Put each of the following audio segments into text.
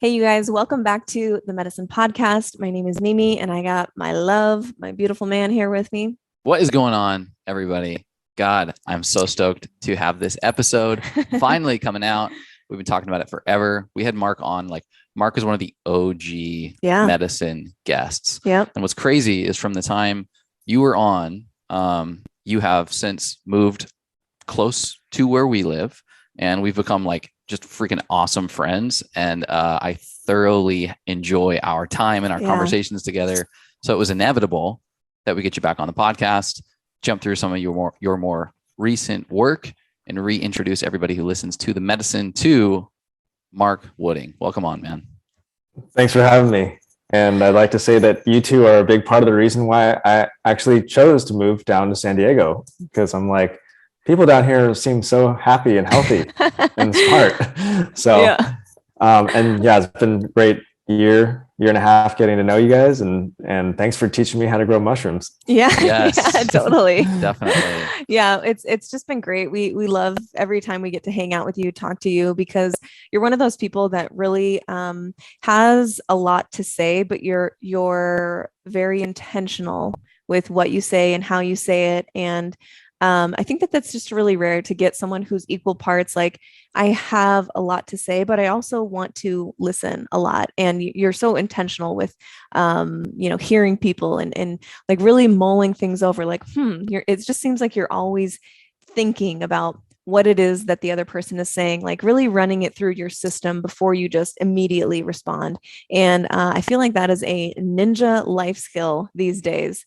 Hey, you guys, welcome back to the Medicin Podcast. My name is Mimi, and I got my love, my beautiful man here with me. What is going on, everybody? God, I'm so stoked to have this episode finally coming out. We've been talking about it forever. We had Mark on. Mark is one of the OG Medicin guests. Yeah. And what's crazy is from the time you were on, you have since moved close to where we live, and we've become just freaking awesome friends. And I thoroughly enjoy our time and our conversations together. So it was inevitable that we get you back on the podcast, jump through some of your more recent work, and reintroduce everybody who listens to the Medicin to Mark Wooding. Welcome on, man. Thanks for having me. And I'd like to say that you two are a big part of the reason why I actually chose to move down to San Diego, because I'm like, people down here seem so happy and healthy and smart. So, it's been a great year and a half getting to know you guys, and thanks for teaching me how to grow mushrooms. Yes. Yeah, Totally. Definitely. Yeah, it's just been great. We love every time we get to hang out with you, talk to you, because you're one of those people that really has a lot to say, but you're very intentional with what you say and how you say it. And I think that's just really rare to get someone who's equal parts. Like, I have a lot to say, but I also want to listen a lot. And you're so intentional with, hearing people and like really mulling things over. Like, it just seems like you're always thinking about what it is that the other person is saying, like really running it through your system before you just immediately respond. And I feel like that is a ninja life skill these days.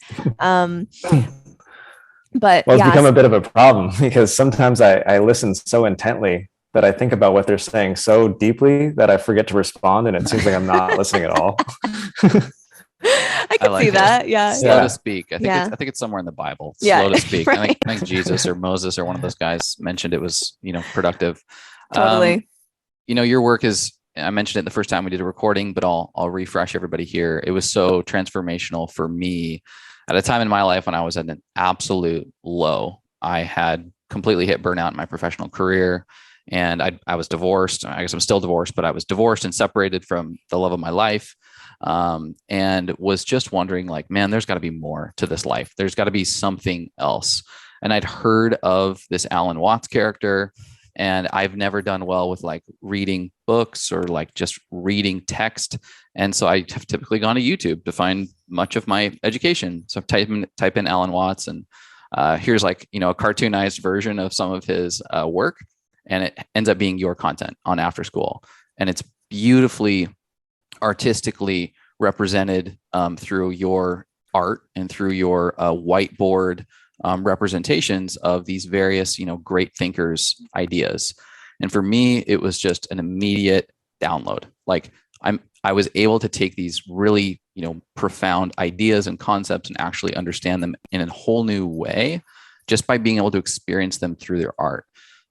But it's become a bit of a problem, because sometimes I listen so intently that I think about what they're saying so deeply that I forget to respond, and it seems like I'm not listening at all. I can see that. Yeah. Slow to speak. I think it's somewhere in the Bible. Slow to speak. Right. I think Jesus or Moses or one of those guys mentioned it was, productive. Totally. Your work is, I mentioned it the first time we did a recording, but I'll refresh everybody here. It was so transformational for me at a time in my life when I was at an absolute low. I had completely hit burnout in my professional career, and I was divorced. I guess I'm still divorced, but I was divorced and separated from the love of my life, and was just wondering, like, man, there's got to be more to this life. There's got to be something else. And I'd heard of this Alan Watts character, and I've never done well with reading books or just reading text. And so I have typically gone to YouTube to find much of my education. So type in Alan Watts, and here's a cartoonized version of some of his work. And it ends up being your content on After School. And it's beautifully artistically represented through your art and through your whiteboard representations of these various, great thinkers' ideas. And for me, it was just an immediate download. I was able to take these really, profound ideas and concepts and actually understand them in a whole new way just by being able to experience them through their art.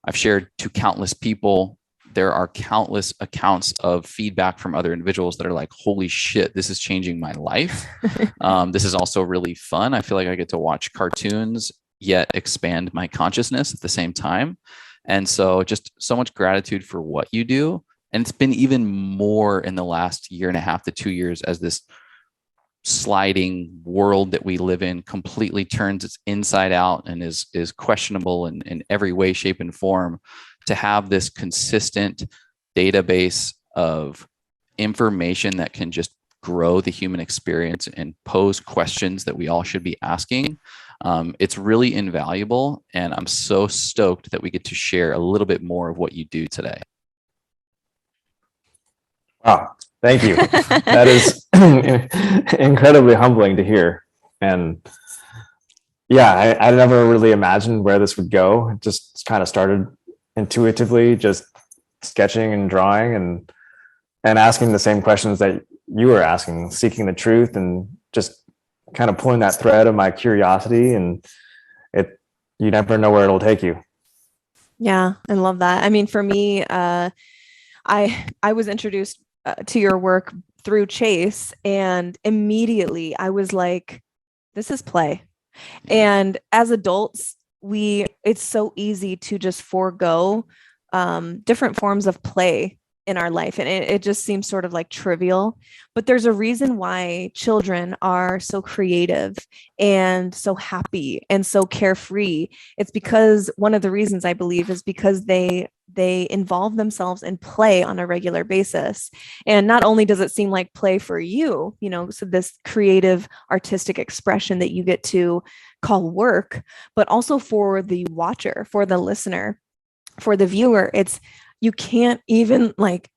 I've shared to countless people. There are countless accounts of feedback from other individuals that are like, holy shit, this is changing my life. This is also really fun. I feel like I get to watch cartoons, yet expand my consciousness at the same time. And so just so much gratitude for what you do. And it's been even more in the last year and a half to 2 years as this sliding world that we live in completely turns its inside out and is questionable in every way, shape, and form. To have this consistent database of information that can just grow the human experience and pose questions that we all should be asking, it's really invaluable. And I'm so stoked that we get to share a little bit more of what you do today. Wow. Thank you. That is incredibly humbling to hear. And I never really imagined where this would go. It just kind of started intuitively, just sketching and drawing and asking the same questions that you were asking, seeking the truth, and just kind of pulling that thread of my curiosity. And you never know where it'll take you. Yeah, I love that. I mean, for me, I was introduced to your work through Chase, and immediately I was like, this is play. And as adults, it's so easy to just forego different forms of play in our life, and it just seems sort of like trivial, but there's a reason why children are so creative and so happy and so carefree. It's because one of the reasons, I believe, is because they involve themselves in play on a regular basis. And not only does it seem like play for you, so this creative artistic expression that you get to call work, but also for the watcher, for the listener, for the viewer, you can't even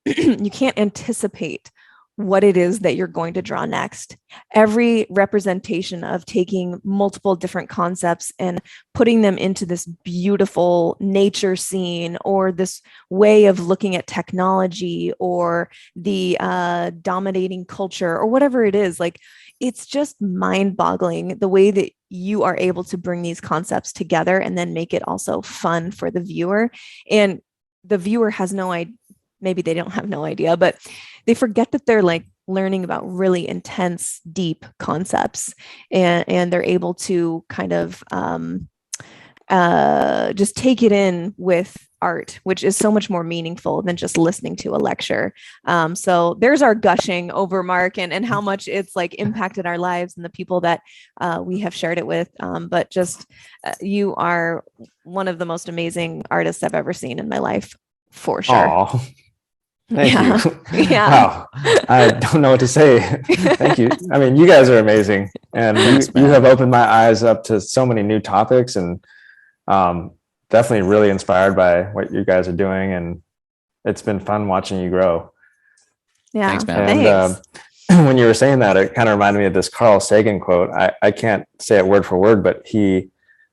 you can't anticipate what it is that you're going to draw next. Every representation of taking multiple different concepts and putting them into this beautiful nature scene, or this way of looking at technology, or the dominating culture, or whatever it is, it's just mind-boggling the way that you are able to bring these concepts together and then make it also fun for the viewer. And the viewer has no idea, maybe they don't have no idea, but they forget that they're learning about really intense, deep concepts, and they're able to kind of just take it in with art, which is so much more meaningful than just listening to a lecture. So there's our gushing over Mark and how much it's impacted our lives and the people that we have shared it with. But just you are one of the most amazing artists I've ever seen in my life, for sure. Aww. Thank you. Yeah. Wow. I don't know what to say. Thank you. I mean, you guys are amazing. And you have opened my eyes up to so many new topics, and definitely really inspired by what you guys are doing. And it's been fun watching you grow. Yeah. Thanks, man. And when you were saying that, it kind of reminded me of this Carl Sagan quote. I can't say it word for word, but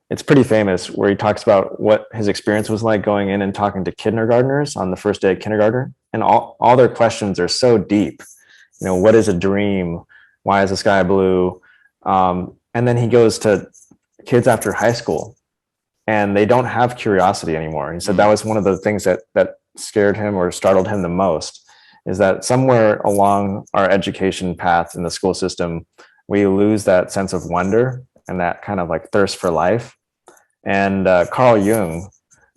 it's pretty famous, where he talks about what his experience was like going in and talking to kindergartners on the first day of kindergarten. And all their questions are so deep. What is a dream? Why is the sky blue? And then he goes to kids after high school, and they don't have curiosity anymore. He said that was one of the things that scared him or startled him the most, is that somewhere along our education path in the school system, we lose that sense of wonder and that kind of thirst for life. And Carl Jung,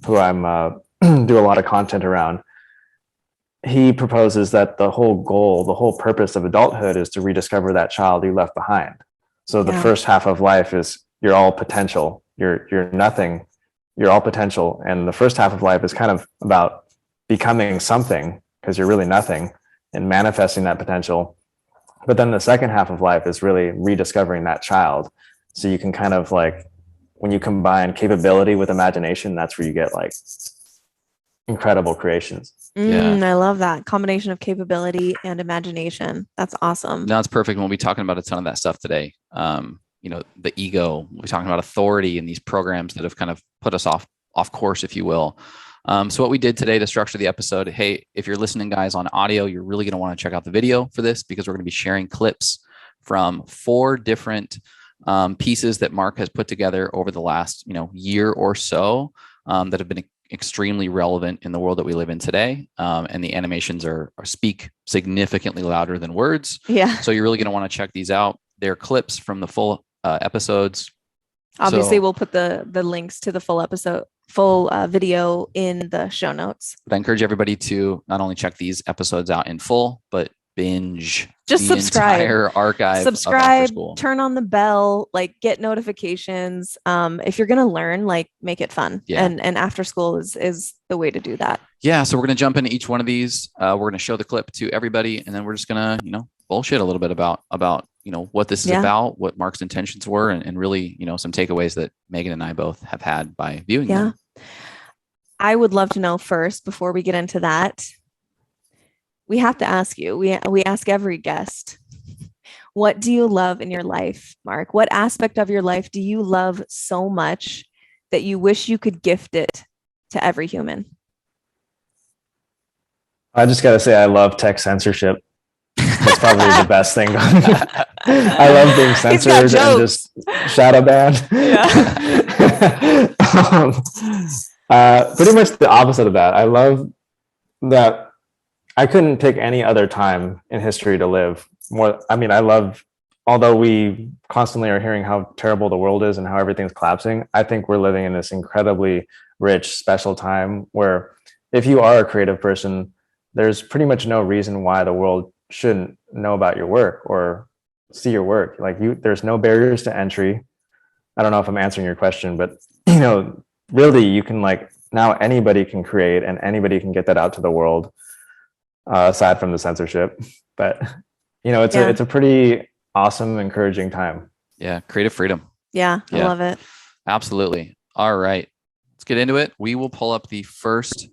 who I'm do a lot of content around, he proposes that the whole goal, the whole purpose of adulthood is to rediscover that child you left behind. So the first half of life is you're all potential. You're nothing. You're all potential. And the first half of life is kind of about becoming something, because you're really nothing, and manifesting that potential. But then the second half of life is really rediscovering that child. So you can kind of when you combine capability with imagination, that's where you get incredible creations. I love that combination of capability and imagination. That's awesome. No, it's perfect. We'll be talking about a ton of that stuff today. The ego, we're talking about authority and these programs that have kind of put us off course, if you will. So what we did today to structure the episode, hey, if you're listening, guys, on audio, you're really going to want to check out the video for this, because we're going to be sharing clips from 4 different pieces that Mark has put together over the last year or so that have been extremely relevant in the world that we live in today. And the animations are speak significantly louder than words. Yeah. So you're really going to want to check these out. They're clips from the full episodes. Obviously, we'll put the links to the full video in the show notes. But I encourage everybody to not only check these episodes out in full, but binge just the subscribe, entire archive. Subscribe, turn on the bell, get notifications. If you're gonna learn, make it fun. Yeah. And after school is the way to do that. Yeah. So we're gonna jump into each one of these. We're gonna show the clip to everybody, and then we're just gonna bullshit a little bit about what this is about, what Mark's intentions were, and really some takeaways that Megan and I both have had by viewing them. I would love to know first, before we get into that, we have to ask you, we ask every guest, what do you love in your life, Mark? What aspect of your life do you love so much that you wish you could gift it to every human? I just got to say, I love tech censorship. That's probably the best thing. I love being censored and just shadow banned. Pretty much the opposite of that. I love that I couldn't pick any other time in history to live more. I mean, although we constantly are hearing how terrible the world is and how everything's collapsing, I think we're living in this incredibly rich, special time where if you are a creative person, there's pretty much no reason why the world shouldn't know about your work or see your work. Like there's no barriers to entry. I don't know if I'm answering your question, but really you can now anybody can create and anybody can get that out to the world, aside from the censorship. But it's a pretty awesome, encouraging time. Yeah. Creative freedom. Yeah. I love it. Absolutely. All right. Let's get into it. We will pull up the first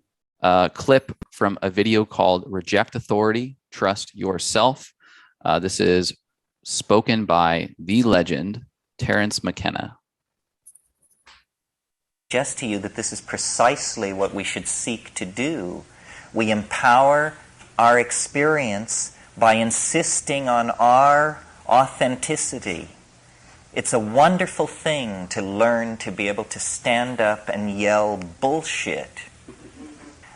clip from a video called Reject Authority, Trust Yourself. This is spoken by the legend, Terrence McKenna. Suggest to you that this is precisely what we should seek to do. We empower our experience by insisting on our authenticity. It's a wonderful thing to learn to be able to stand up and yell bullshit,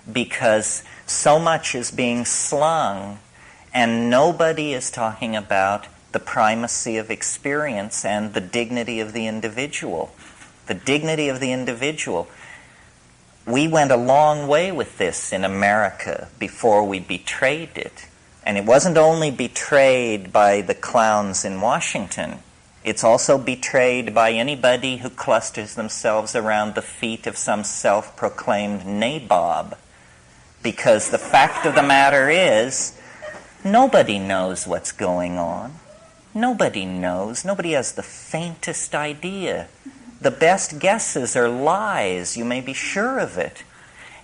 because so much is being slung and nobody is talking about the primacy of experience and the dignity of the individual. The dignity of the individual. We went a long way with this in America before we betrayed it. And it wasn't only betrayed by the clowns in Washington. It's also betrayed by anybody who clusters themselves around the feet of some self-proclaimed nabob. Because the fact of the matter is, nobody knows what's going on. Nobody knows. Nobody has the faintest idea. The best guesses are lies, you may be sure of it.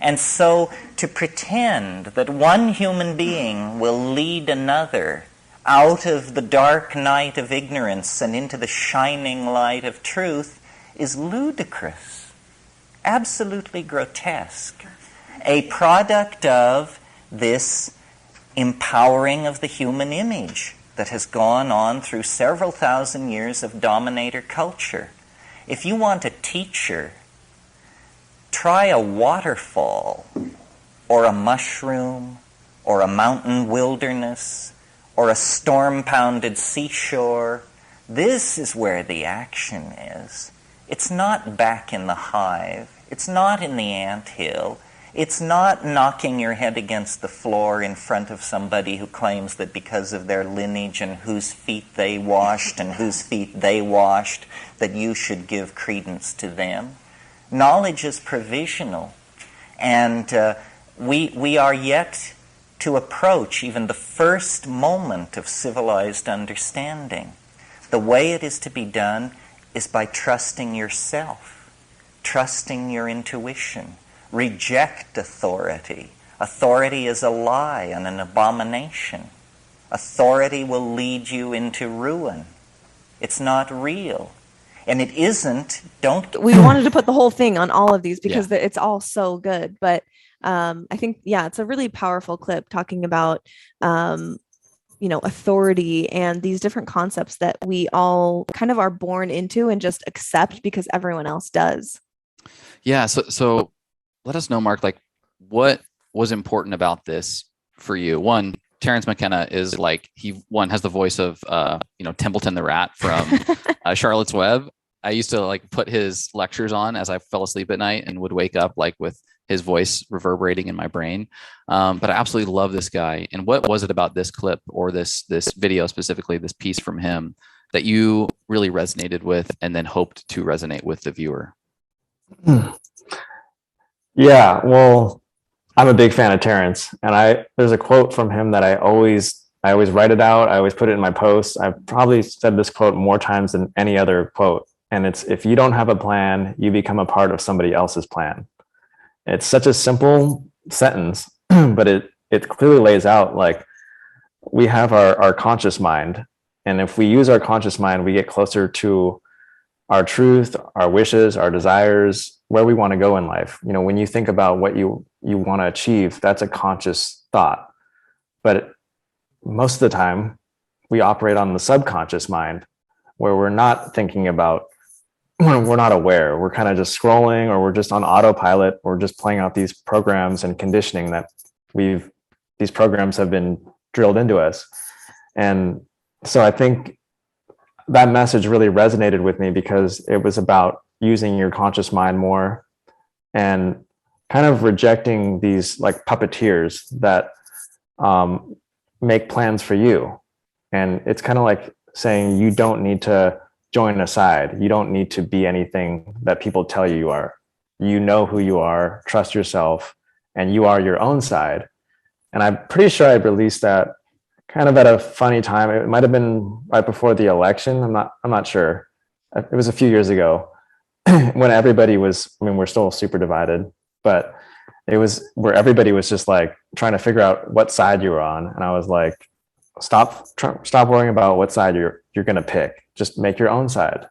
And so to pretend that one human being will lead another out of the dark night of ignorance and into the shining light of truth is ludicrous, absolutely grotesque. A product of this empowering of the human image that has gone on through several thousand years of dominator culture. If you want a teacher, try a waterfall, or a mushroom, or a mountain wilderness, or a storm-pounded seashore. This is where the action is. It's not back in the hive. It's not in the anthill. It's not knocking your head against the floor in front of somebody who claims that because of their lineage and whose feet they washed and whose feet they washed, that you should give credence to them. Knowledge is provisional, and we are yet to approach even the first moment of civilized understanding. The way it is to be done is by trusting yourself, trusting your intuition. Reject authority. Authority is a lie and an abomination. Authority will lead you into ruin. It's not real. And it isn't, we wanted to put the whole thing on all of these because it's all so good. But I think, it's a really powerful clip talking about, authority and these different concepts that we all kind of are born into and just accept because everyone else does. Yeah. So let us know, Mark, what was important about this for you? One, Terrence McKenna is has the voice of, Templeton the Rat from Charlotte's Web. I used to put his lectures on as I fell asleep at night and would wake up with his voice reverberating in my brain. But I absolutely love this guy. And what was it about this clip or this video, specifically this piece from him, that you really resonated with and then hoped to resonate with the viewer? Yeah, well, I'm a big fan of Terrence, and there's a quote from him that I always write it out. I always put it in my posts. I've probably said this quote more times than any other quote. And it's, if you don't have a plan, you become a part of somebody else's plan. It's such a simple sentence, but it clearly lays out we have our conscious mind. And if we use our conscious mind, we get closer to our truth, our wishes, our desires, where we want to go in life. When you think about what you want to achieve, that's a conscious thought. But most of the time, we operate on the subconscious mind, where we're not thinking about, we're not aware. We're kind of just scrolling, or we're just on autopilot. We're just playing out these programs and conditioning that these programs have been drilled into us. And so I think that message really resonated with me because it was about using your conscious mind more and kind of rejecting these puppeteers that make plans for you. And it's kind of like saying you don't need to join a side. You don't need to be anything that people tell you you are. You know who you are, trust yourself, and you are your own side. And I'm pretty sure I released that kind of at a funny time. It might have been right before the election. I'm not sure. It was a few years ago when everybody was, I mean, we're still super divided, but it was where everybody was just like trying to figure out what side you were on. And I was like, stop worrying about what side you're going to pick. Just make your own side.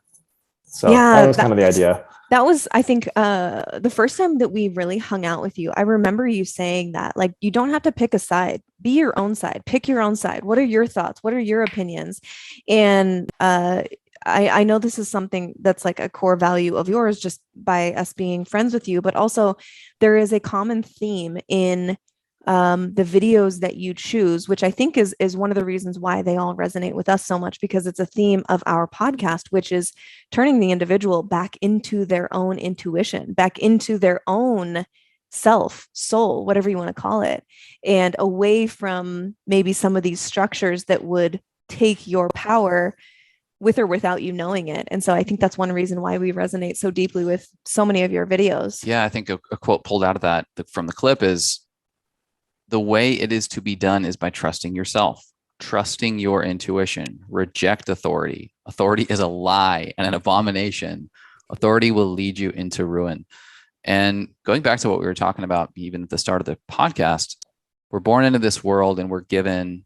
So that was kind of the idea. That was, I think, the first time that we really hung out with you. I remember you saying that, like, you don't have to pick a side. Be your own side. Pick your own side. What are your thoughts? What are your opinions? And I know this is something that's like a core value of yours just by us being friends with you, but also there is a common theme in the videos that you choose, which I think is one of the reasons why they all resonate with us so much, because it's a theme of our podcast, which is turning the individual back into their own intuition, back into their own self, soul, whatever you want to call it, and away from maybe some of these structures that would take your power with or without you knowing it. And so I think that's one reason why we resonate so deeply with so many of your videos. Yeah, I think a quote pulled out of that from the clip is, the way it is to be done is by trusting yourself, trusting your intuition. Reject authority. Authority is a lie and an abomination. Authority will lead you into ruin. And going back to what we were talking about, even at the start of the podcast, we're born into this world and we're given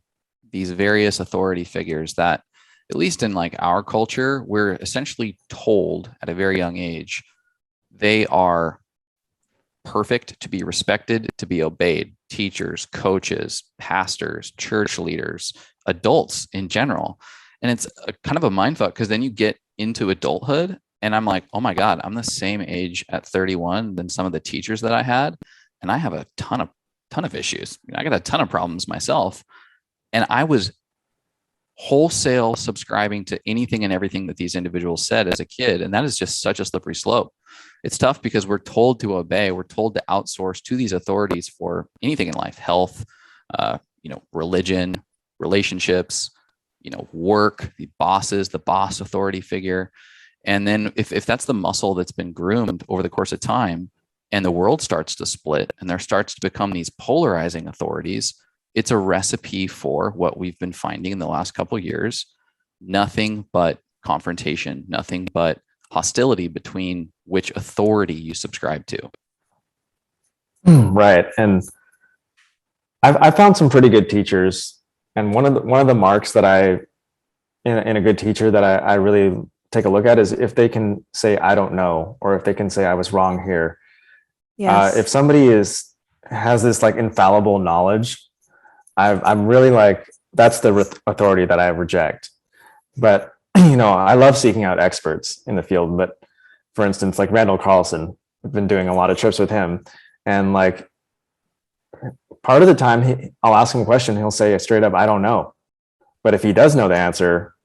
these various authority figures that, at least in like our culture, we're essentially told at a very young age, they are perfect to be respected, to be obeyed. Teachers, coaches, pastors, church leaders, adults in general. And it's a kind of a mindfuck, because then you get into adulthood and I'm like, oh my God, I'm the same age at 31 than some of the teachers that I had. And I have a ton of issues. I got a ton of problems myself. And I was wholesale subscribing to anything and everything that these individuals said as a kid. And that is just such a slippery slope. It's tough because we're told to obey. We're told to outsource to these authorities for anything in life, health, religion, relationships, work, the bosses, the boss authority figure. And then if that's the muscle that's been groomed over the course of time and the world starts to split and there starts to become these polarizing authorities, it's a recipe for what we've been finding in the last couple of years. Nothing but confrontation, nothing but hostility between which authority you subscribe to. Right. And I found some pretty good teachers. And one of the marks that in a good teacher that I really take a look at is if they can say, I don't know, or if they can say I was wrong here. Yes. If somebody has this like infallible knowledge, I'm really like, that's the authority that I reject. But, I love seeking out experts in the field. But for instance, like Randall Carlson, I've been doing a lot of trips with him. And like part of the time I'll ask him a question. He'll say straight up, I don't know. But if he does know the answer,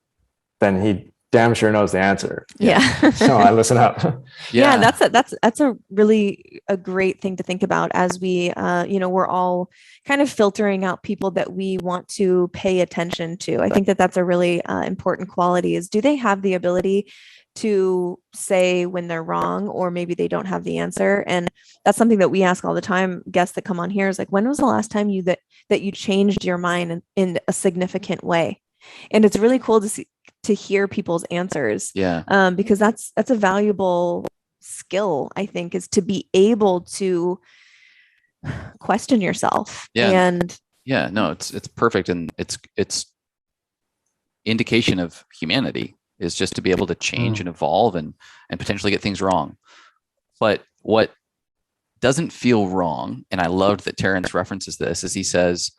then he damn sure knows the answer. Yeah. So I listen up. Yeah, that's a really a great thing to think about as we, we're all kind of filtering out people that we want to pay attention to. I think that that's a really important quality is, do they have the ability to say when they're wrong, or maybe they don't have the answer? And that's something that we ask all the time. Guests that come on here is like, when was the last time that you changed your mind in a significant way? And it's really cool to hear people's answers. Yeah. Because that's a valuable skill, I think, is to be able to question yourself. Yeah. And yeah, no, it's perfect. And it's indication of humanity is just to be able to change and evolve and potentially get things wrong. But what doesn't feel wrong, and I loved that Terrence references this, is he says,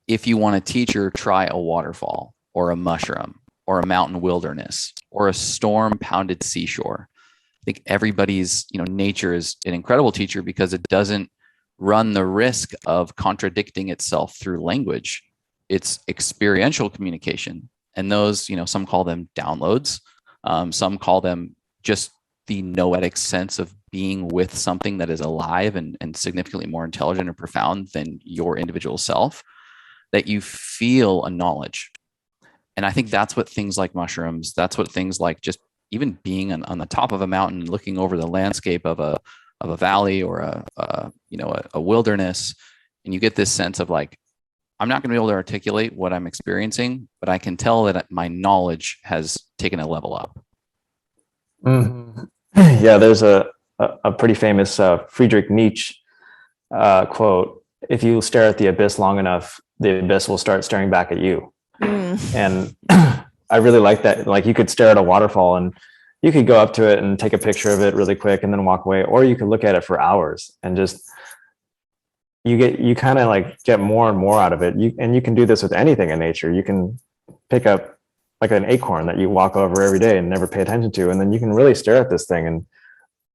if you want a teacher, try a waterfall or a mushroom or a mountain wilderness or a storm pounded seashore. I think everybody's, nature is an incredible teacher because it doesn't run the risk of contradicting itself through language. It's experiential communication. And those, some call them downloads. Some call them just the noetic sense of being with something that is alive and significantly more intelligent and profound than your individual self, that you feel a knowledge. And I think that's what things like mushrooms, that's what things like just even being on the top of a mountain, looking over the landscape of a valley or a wilderness, and you get this sense of like, I'm not going to be able to articulate what I'm experiencing, but I can tell that my knowledge has taken a level up. Mm-hmm. Yeah, there's a pretty famous Friedrich Nietzsche quote: "If you stare at the abyss long enough, the abyss will start staring back at you." And I really like that. Like, you could stare at a waterfall and you could go up to it and take a picture of it really quick and then walk away, or you could look at it for hours and just you kind of like get more and more out of it. You can do this with anything in nature. You can pick up like an acorn that you walk over every day and never pay attention to, and then you can really stare at this thing and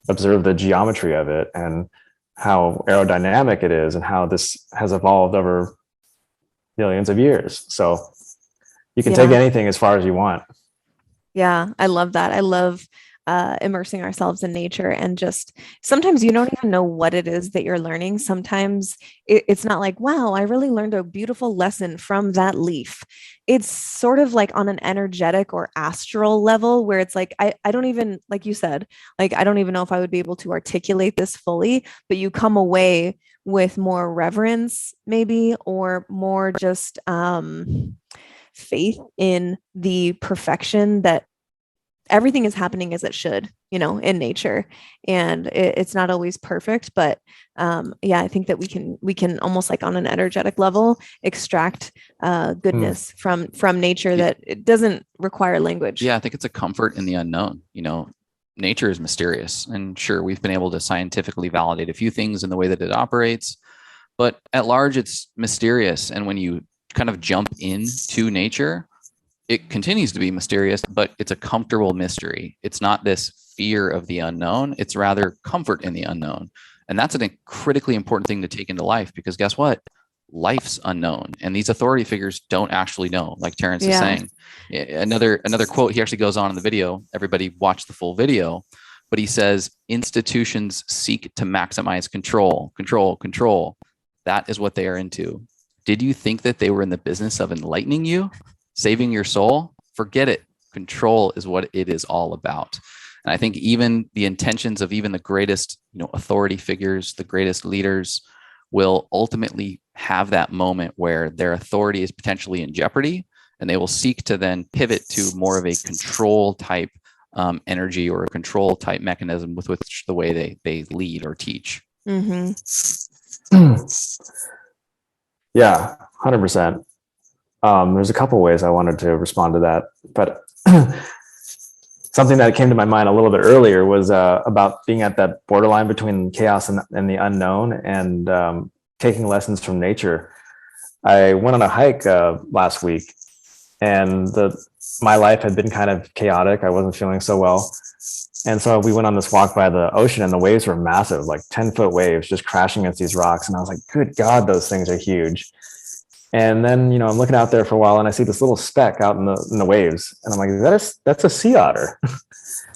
observe the geometry of it and how aerodynamic it is and how this has evolved over millions of years. So you can take anything as far as you want. Yeah, I love that. I love immersing ourselves in nature, and just sometimes you don't even know what it is that you're learning. Sometimes it's not like, wow, I really learned a beautiful lesson from that leaf. It's sort of like on an energetic or astral level where it's like, I don't even, like you said, like, I don't even know if I would be able to articulate this fully, but you come away with more reverence maybe, or more just faith in the perfection that everything is happening as it should, in nature. And it's not always perfect, but I think that we can almost like on an energetic level extract goodness from nature that it doesn't require language. Yeah, I think it's a comfort in the unknown. Nature is mysterious, and sure, we've been able to scientifically validate a few things in the way that it operates, but at large, it's mysterious. And when you kind of jump into nature, it continues to be mysterious, but it's a comfortable mystery. It's not this fear of the unknown. It's rather comfort in the unknown. And that's a critically important thing to take into life, because guess what? Life's unknown. And these authority figures don't actually know, like Terrence is saying. Another quote, he actually goes on in the video. Everybody watch the full video. But he says, institutions seek to maximize control. That is what they are into. Did you think that they were in the business of enlightening you? Saving your soul? Forget it. Control is what it is all about. And I think even the intentions of even the greatest, authority figures, the greatest leaders, will ultimately have that moment where their authority is potentially in jeopardy, and they will seek to then pivot to more of a control type energy, or a control type mechanism with which the way they lead or teach. Mm-hmm. Yeah, 100%. There's a couple ways I wanted to respond to that, but something that came to my mind a little bit earlier was about being at that borderline between chaos and the unknown, and taking lessons from nature. I went on a hike last week, and my life had been kind of chaotic. I wasn't feeling so well. And so we went on this walk by the ocean, and the waves were massive, like 10-foot waves just crashing against these rocks. And I was like, good God, those things are huge. And then, I'm looking out there for a while, and I see this little speck out in the waves. And I'm like, that's a sea otter.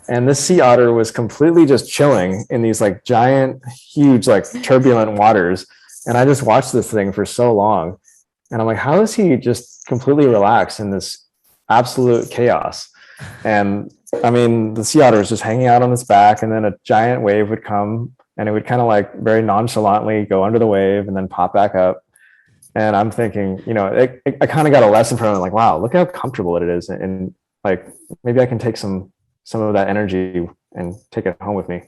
And this sea otter was completely just chilling in these like giant, huge, like turbulent waters. And I just watched this thing for so long. And I'm like, how is he just completely relaxed in this absolute chaos? And I mean, the sea otter was just hanging out on its back, and then a giant wave would come, and it would kind of like very nonchalantly go under the wave and then pop back up. And I'm thinking, I kind of got a lesson from it. Like, wow, look how comfortable it is. And like, maybe I can take some of that energy and take it home with me.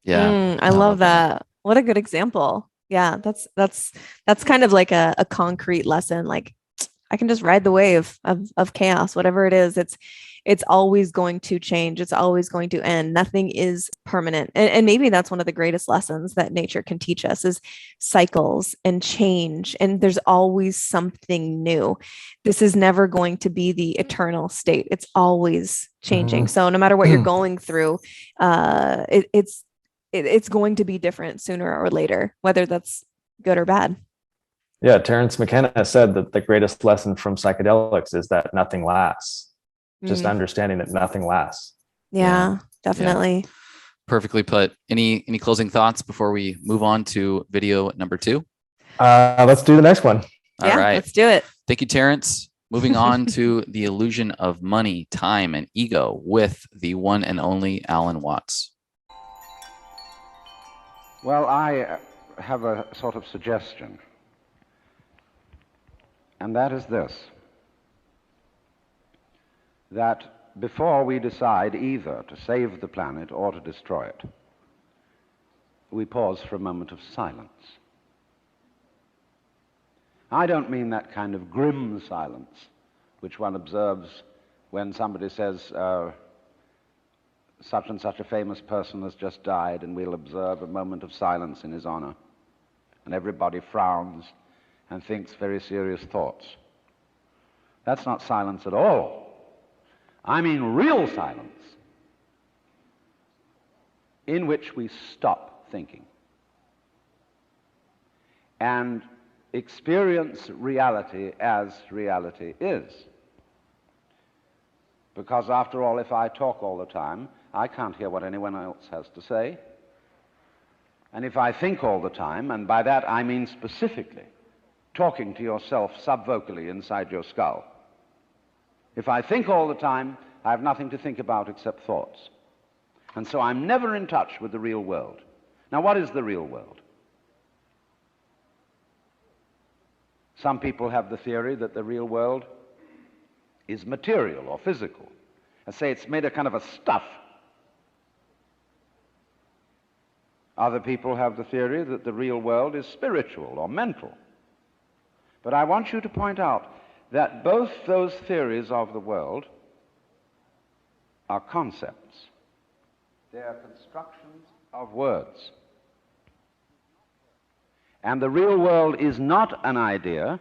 Yeah. I love that. What a good example. Yeah. That's kind of like a concrete lesson. Like, I can just ride the wave of chaos, whatever it is. It's always going to change. It's always going to end. Nothing is permanent. And maybe that's one of the greatest lessons that nature can teach us, is cycles and change. And there's always something new. This is never going to be the eternal state. It's always changing. Mm-hmm. So no matter what you're going through, it's going to be different sooner or later, whether that's good or bad. Yeah. Terrence McKenna said that the greatest lesson from psychedelics is that nothing lasts. Just understanding that nothing lasts. Yeah, definitely. Perfectly put. Any closing thoughts before we move on to video number 2? Let's do the next one. All right. Let's do it. Thank you, Terrence. Moving on to the illusion of money, time, and ego with the one and only Alan Watts. Well, I have a sort of suggestion, and that is this: that before we decide either to save the planet or to destroy it, we pause for a moment of silence. I don't mean that kind of grim silence which one observes when somebody says, such and such a famous person has just died, and we'll observe a moment of silence in his honor, and everybody frowns and thinks very serious thoughts. That's not silence at all. I mean real silence, in which we stop thinking and experience reality as reality is. Because after all, if I talk all the time, I can't hear what anyone else has to say. And if I think all the time, and by that I mean specifically talking to yourself subvocally inside your skull, if I think all the time, I have nothing to think about except thoughts. And so I'm never in touch with the real world. Now, what is the real world? Some people have the theory that the real world is material or physical. I say it's made of kind of a stuff. Other people have the theory that the real world is spiritual or mental. But I want you to point out that both those theories of the world are concepts. They are constructions of words. And the real world is not an idea.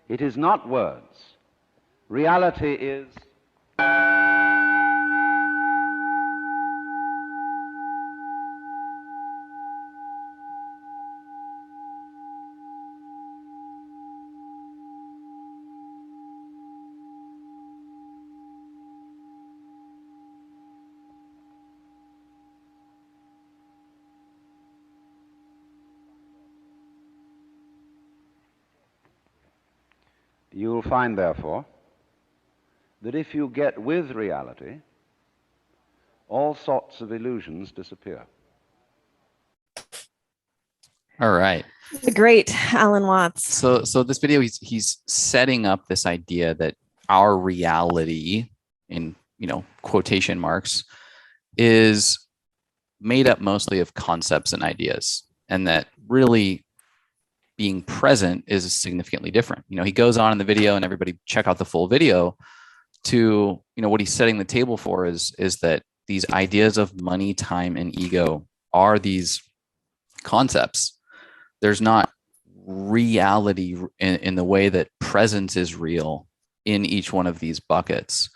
It is not words. Reality is You'll find, therefore, that if you get with reality, all sorts of illusions disappear. All right. Great, Alan Watts. So this video, he's setting up this idea that our reality, in quotation marks, is made up mostly of concepts and ideas, and that really being present is significantly different. He goes on in the video, and everybody check out the full video, to what he's setting the table for is that these ideas of money, time, and ego are these concepts. There's not reality in the way that presence is real in each one of these buckets.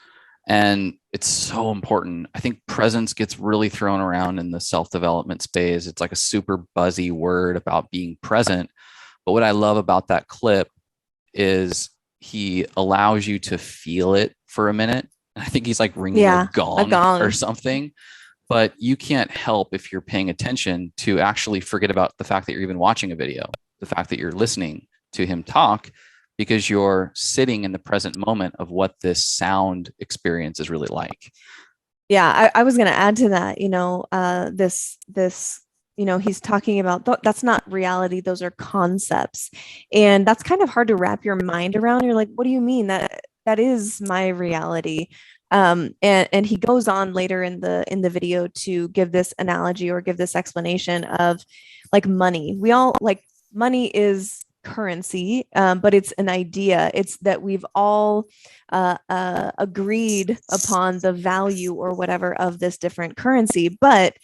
And it's so important. I think presence gets really thrown around in the self-development space. It's like a super buzzy word about being present. But what I love about that clip is he allows you to feel it for a minute. I think he's like ringing a gong or something. But you can't help, if you're paying attention, to actually forget about the fact that you're even watching a video, the fact that you're listening to him talk, because you're sitting in the present moment of what this sound experience is really like. Yeah, I was going to add to that, he's talking about that's not reality. Those are concepts. And that's kind of hard to wrap your mind around. You're like, what do you mean that is my reality? And he goes on later in the video to give this analogy or give this explanation of like money. We all like money is currency, but it's an idea. It's that we've all agreed upon the value or whatever of this different currency. But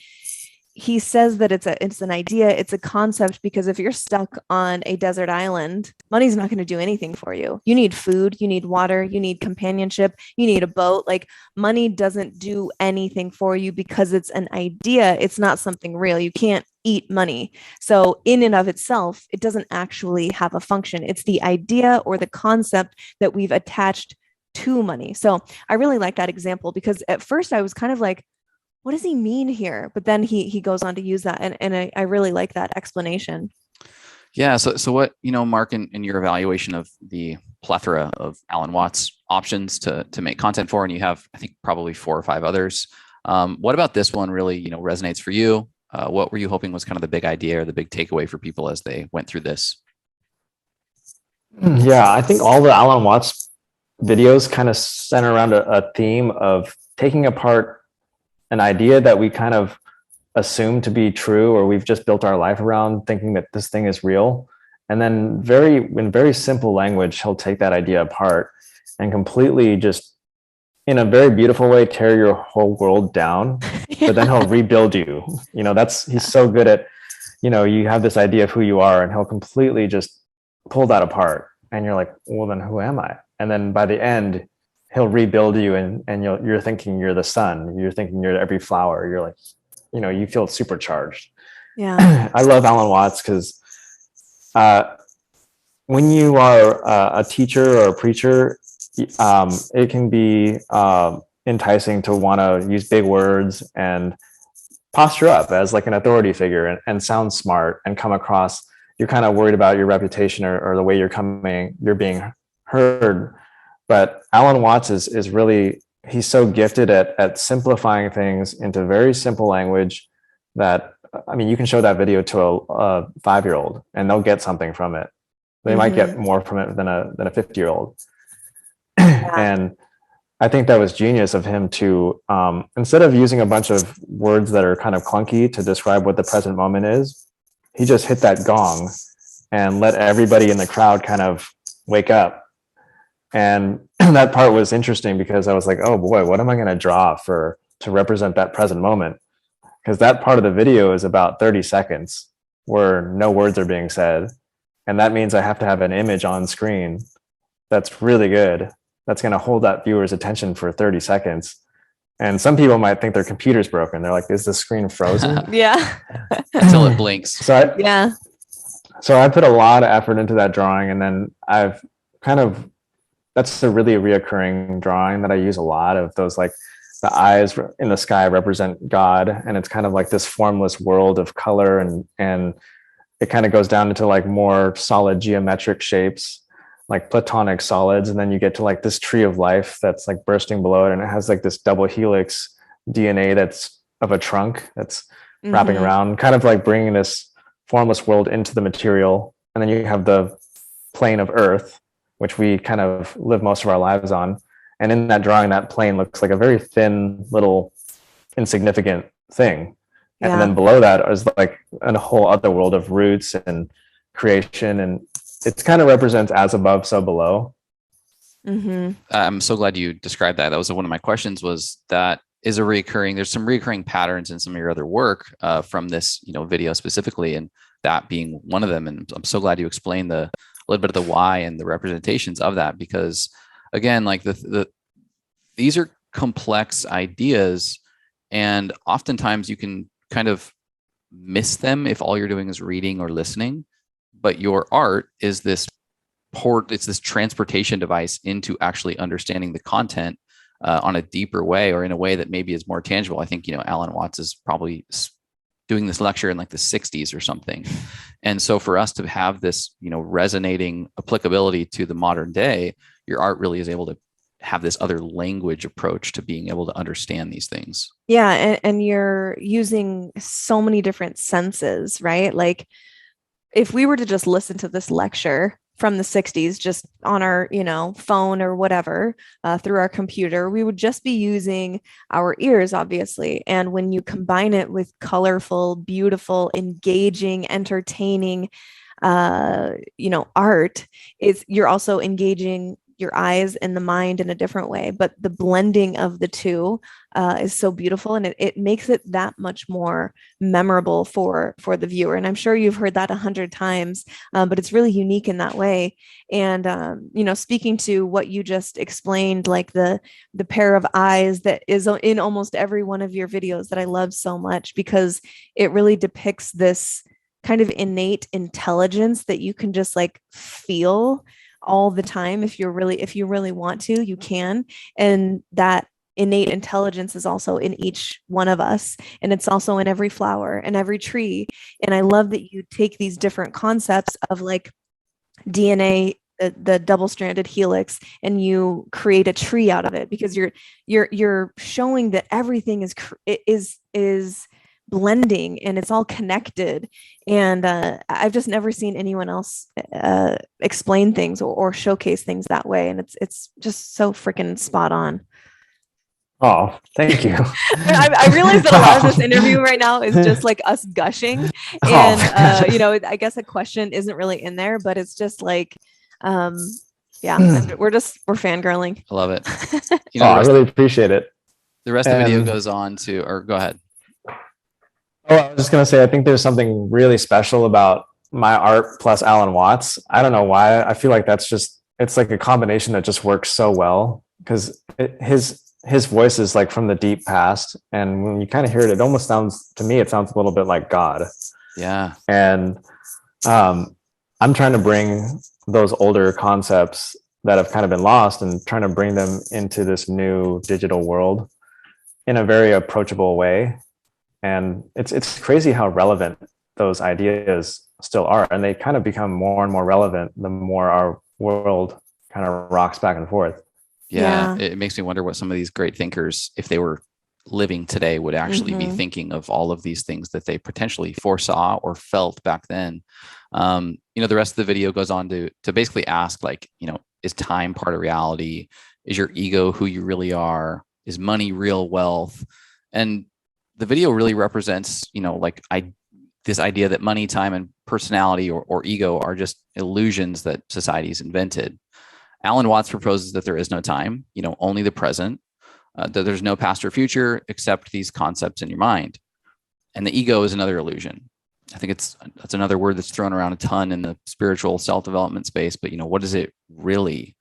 he says that it's an idea, it's a concept, because if you're stuck on a desert island, money's not going to do anything for you. You need food, you need water, you need companionship, you need a boat. Like, money doesn't do anything for you because it's an idea. It's not something real. You can't eat money. So in and of itself, it doesn't actually have a function. It's the idea or the concept that we've attached to money. So I really like that example, because at first I was kind of like, what does he mean here? But then he goes on to use that. And I really like that explanation. Yeah. So what, Mark, in your evaluation of the plethora of Alan Watts options to make content for, and you have, I think, probably 4 or 5 others. What about this one really, resonates for you? What were you hoping was kind of the big idea or the big takeaway for people as they went through this? Yeah, I think all the Alan Watts videos kind of center around a theme of taking apart an idea that we kind of assume to be true, or we've just built our life around thinking that this thing is real. And then in very simple language, he'll take that idea apart and completely just in a very beautiful way, tear your whole world down, but then he'll rebuild you. He's so good at, you have this idea of who you are and he'll completely just pull that apart. And you're like, well, then who am I? And then by the end, he'll rebuild you and you're thinking you're the sun. You're thinking you're every flower. You're like, you feel supercharged. Yeah. I love Alan Watts because when you are a teacher or a preacher, it can be enticing to want to use big words and posture up as like an authority figure and sound smart and come across, you're kind of worried about your reputation or the way you're being heard. But Alan Watts is really, he's so gifted at simplifying things into very simple language that, I mean, you can show that video to a 5-year-old and they'll get something from it. They might get more from it than a 50-year-old. And I think that was genius of him to, instead of using a bunch of words that are kind of clunky to describe what the present moment is, he just hit that gong and let everybody in the crowd kind of wake up. And that part was interesting because I was like, oh boy, what am I going to draw to represent that present moment? Because that part of the video is about 30 seconds where no words are being said. And that means I have to have an image on screen that's really good. That's going to hold that viewer's attention for 30 seconds. And some people might think their computer's broken. They're like, is the screen frozen? Yeah. Until it blinks. So I put a lot of effort into that drawing. And then I've that's a really reoccurring drawing that I use a lot of those, like the eyes in the sky represent God. And it's kind of like this formless world of color. And it kind of goes down into like more solid geometric shapes, like platonic solids. And then you get to like this tree of life that's like bursting below it. And it has like this double helix DNA that's of a trunk that's wrapping around, kind of like bringing this formless world into the material. And then you have the plane of Earth, which we kind of live most of our lives on. And in that drawing, that plane looks like a very thin, little, insignificant thing. And then below that is like a whole other world of roots and creation. And it kind of represents as above, so below. I'm so glad you described that. That was one of my questions, was that is there's some recurring patterns in some of your other work from this, video specifically, and that being one of them. And I'm so glad you explained a little bit of the why and the representations of that, because again, like these are complex ideas, and oftentimes you can kind of miss them if all you're doing is reading or listening. But your art is this it's this transportation device into actually understanding the content on a deeper way, or in a way that maybe is more tangible. I think, Alan Watts is probably doing this lecture in like the 60s or something. And so for us to have this, resonating applicability to the modern day, your art really is able to have this other language approach to being able to understand these things. Yeah. And you're using so many different senses, right? Like if we were to just listen to this lecture from the 60s, just on our, phone or whatever, through our computer, we would just be using our ears, obviously. And when you combine it with colorful, beautiful, engaging, entertaining, art, you're also engaging your eyes and the mind in a different way. But the blending of the two is so beautiful, and it makes it that much more memorable for the viewer. And I'm sure you've heard that 100 times, but it's really unique in that way. And speaking to what you just explained, like the pair of eyes that is in almost every one of your videos, that I love so much, because it really depicts this kind of innate intelligence that you can just like feel all the time. If you really want to, you can. And that innate intelligence is also in each one of us, and it's also in every flower and every tree. And I love that you take these different concepts of like DNA, the double-stranded helix, and you create a tree out of it, because you're showing that everything is blending and it's all connected. And I've just never seen anyone else explain things or showcase things that way, and it's just so freaking spot on. Oh, thank you. I realize that a lot of this interview right now is just like us gushing, and you know, I guess a question isn't really in there, but it's just like, yeah, we're fangirling. I love it. You know, I really appreciate it. The rest of the video goes on to, or go ahead. Oh, I was just gonna say, I think there's something really special about my art plus Alan Watts. I don't know why. I feel like it's like a combination that just works so well, because his voice is like from the deep past, and when you kind of hear it, it almost sounds, to me, it sounds a little bit like God. Yeah. And I'm trying to bring those older concepts that have kind of been lost and trying to bring them into this new digital world in a very approachable way. And it's crazy how relevant those ideas still are, and they kind of become more and more relevant the more our world kind of rocks back and forth. Yeah, it makes me wonder what some of these great thinkers, if they were living today, would actually be thinking of all of these things that they potentially foresaw or felt back then. You know, the rest of the video goes on to basically ask, like, you know, is time part of reality? Is your ego who you really are? Is money real wealth? And the video really represents, you know, like this idea that money, time, and personality or ego are just illusions that society's invented. Alan Watts proposes that there is no time, you know, only the present, that there's no past or future except these concepts in your mind. And the ego is another illusion. I think that's another word that's thrown around a ton in the spiritual self-development space, but, you know, what is it really?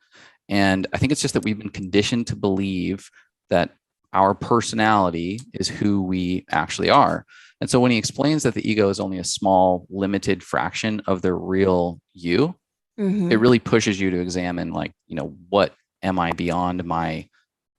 And I think it's just that we've been conditioned to believe that our personality is who we actually are. And so when he explains that the ego is only a small, limited fraction of the real you, it really pushes you to examine, like, you know, what am I beyond my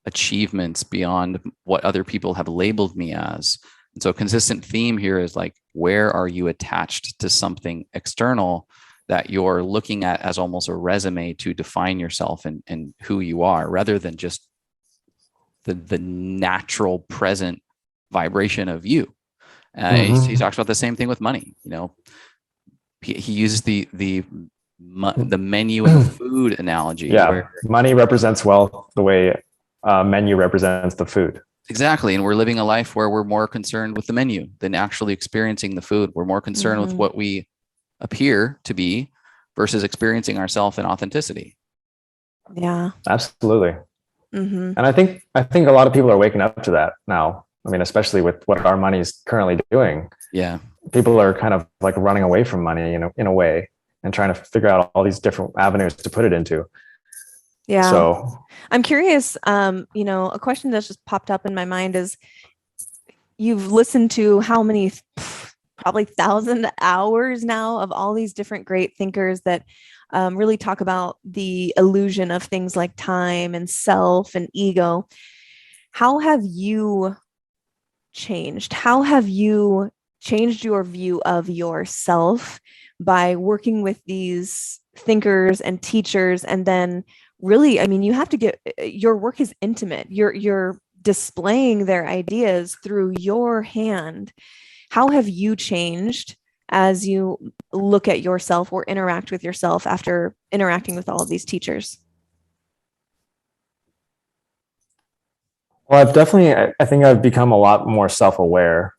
achievements, beyond what other people have labeled me as? And so a consistent theme here is like, where are you attached to something external that you're looking at as almost a resume to define yourself and who you are, rather than just the natural present vibration of you? He talks about the same thing with money. You know, he uses the menu and the food analogy. Yeah, where money represents wealth the way menu represents the food. Exactly. And we're living a life where we're more concerned with the menu than actually experiencing the food. We're more concerned with what we appear to be versus experiencing ourselves in authenticity. Yeah, absolutely. And I think a lot of people are waking up to that now. I mean, especially with what our money is currently doing. Yeah, people are kind of like running away from money, you know, in a way, and trying to figure out all these different avenues to put it into. Yeah. So I'm curious, you know, a question that's just popped up in my mind is, you've listened to how many, probably 1,000 hours now of all these different great thinkers that really talk about the illusion of things like time and self and ego. How have you changed? How have you changed your view of yourself by working with these thinkers and teachers? And then really, I mean, you have to get, your work is intimate. You're displaying their ideas through your hand. How have you changed as you look at yourself or interact with yourself after interacting with all of these teachers? Well, I think I've become a lot more self-aware,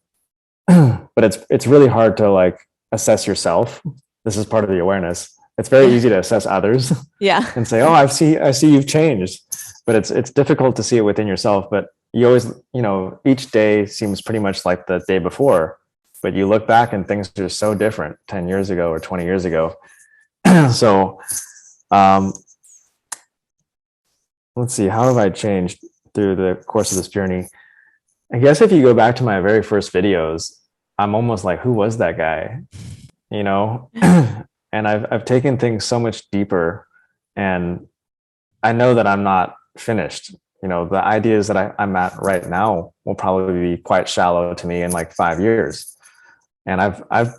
but it's really hard to like assess yourself. This is part of the awareness. It's very easy to assess others. Yeah. And say, oh, I see you've changed, but it's difficult to see it within yourself. But you always, you know, each day seems pretty much like the day before, but you look back and things are so different 10 years ago or 20 years ago. So, let's see, how have I changed through the course of this journey? I guess if you go back to my very first videos, I'm almost like, who was that guy? You know, and I've taken things so much deeper, and I know that I'm not finished. You know, the ideas that I'm at right now will probably be quite shallow to me in like 5 years. And I've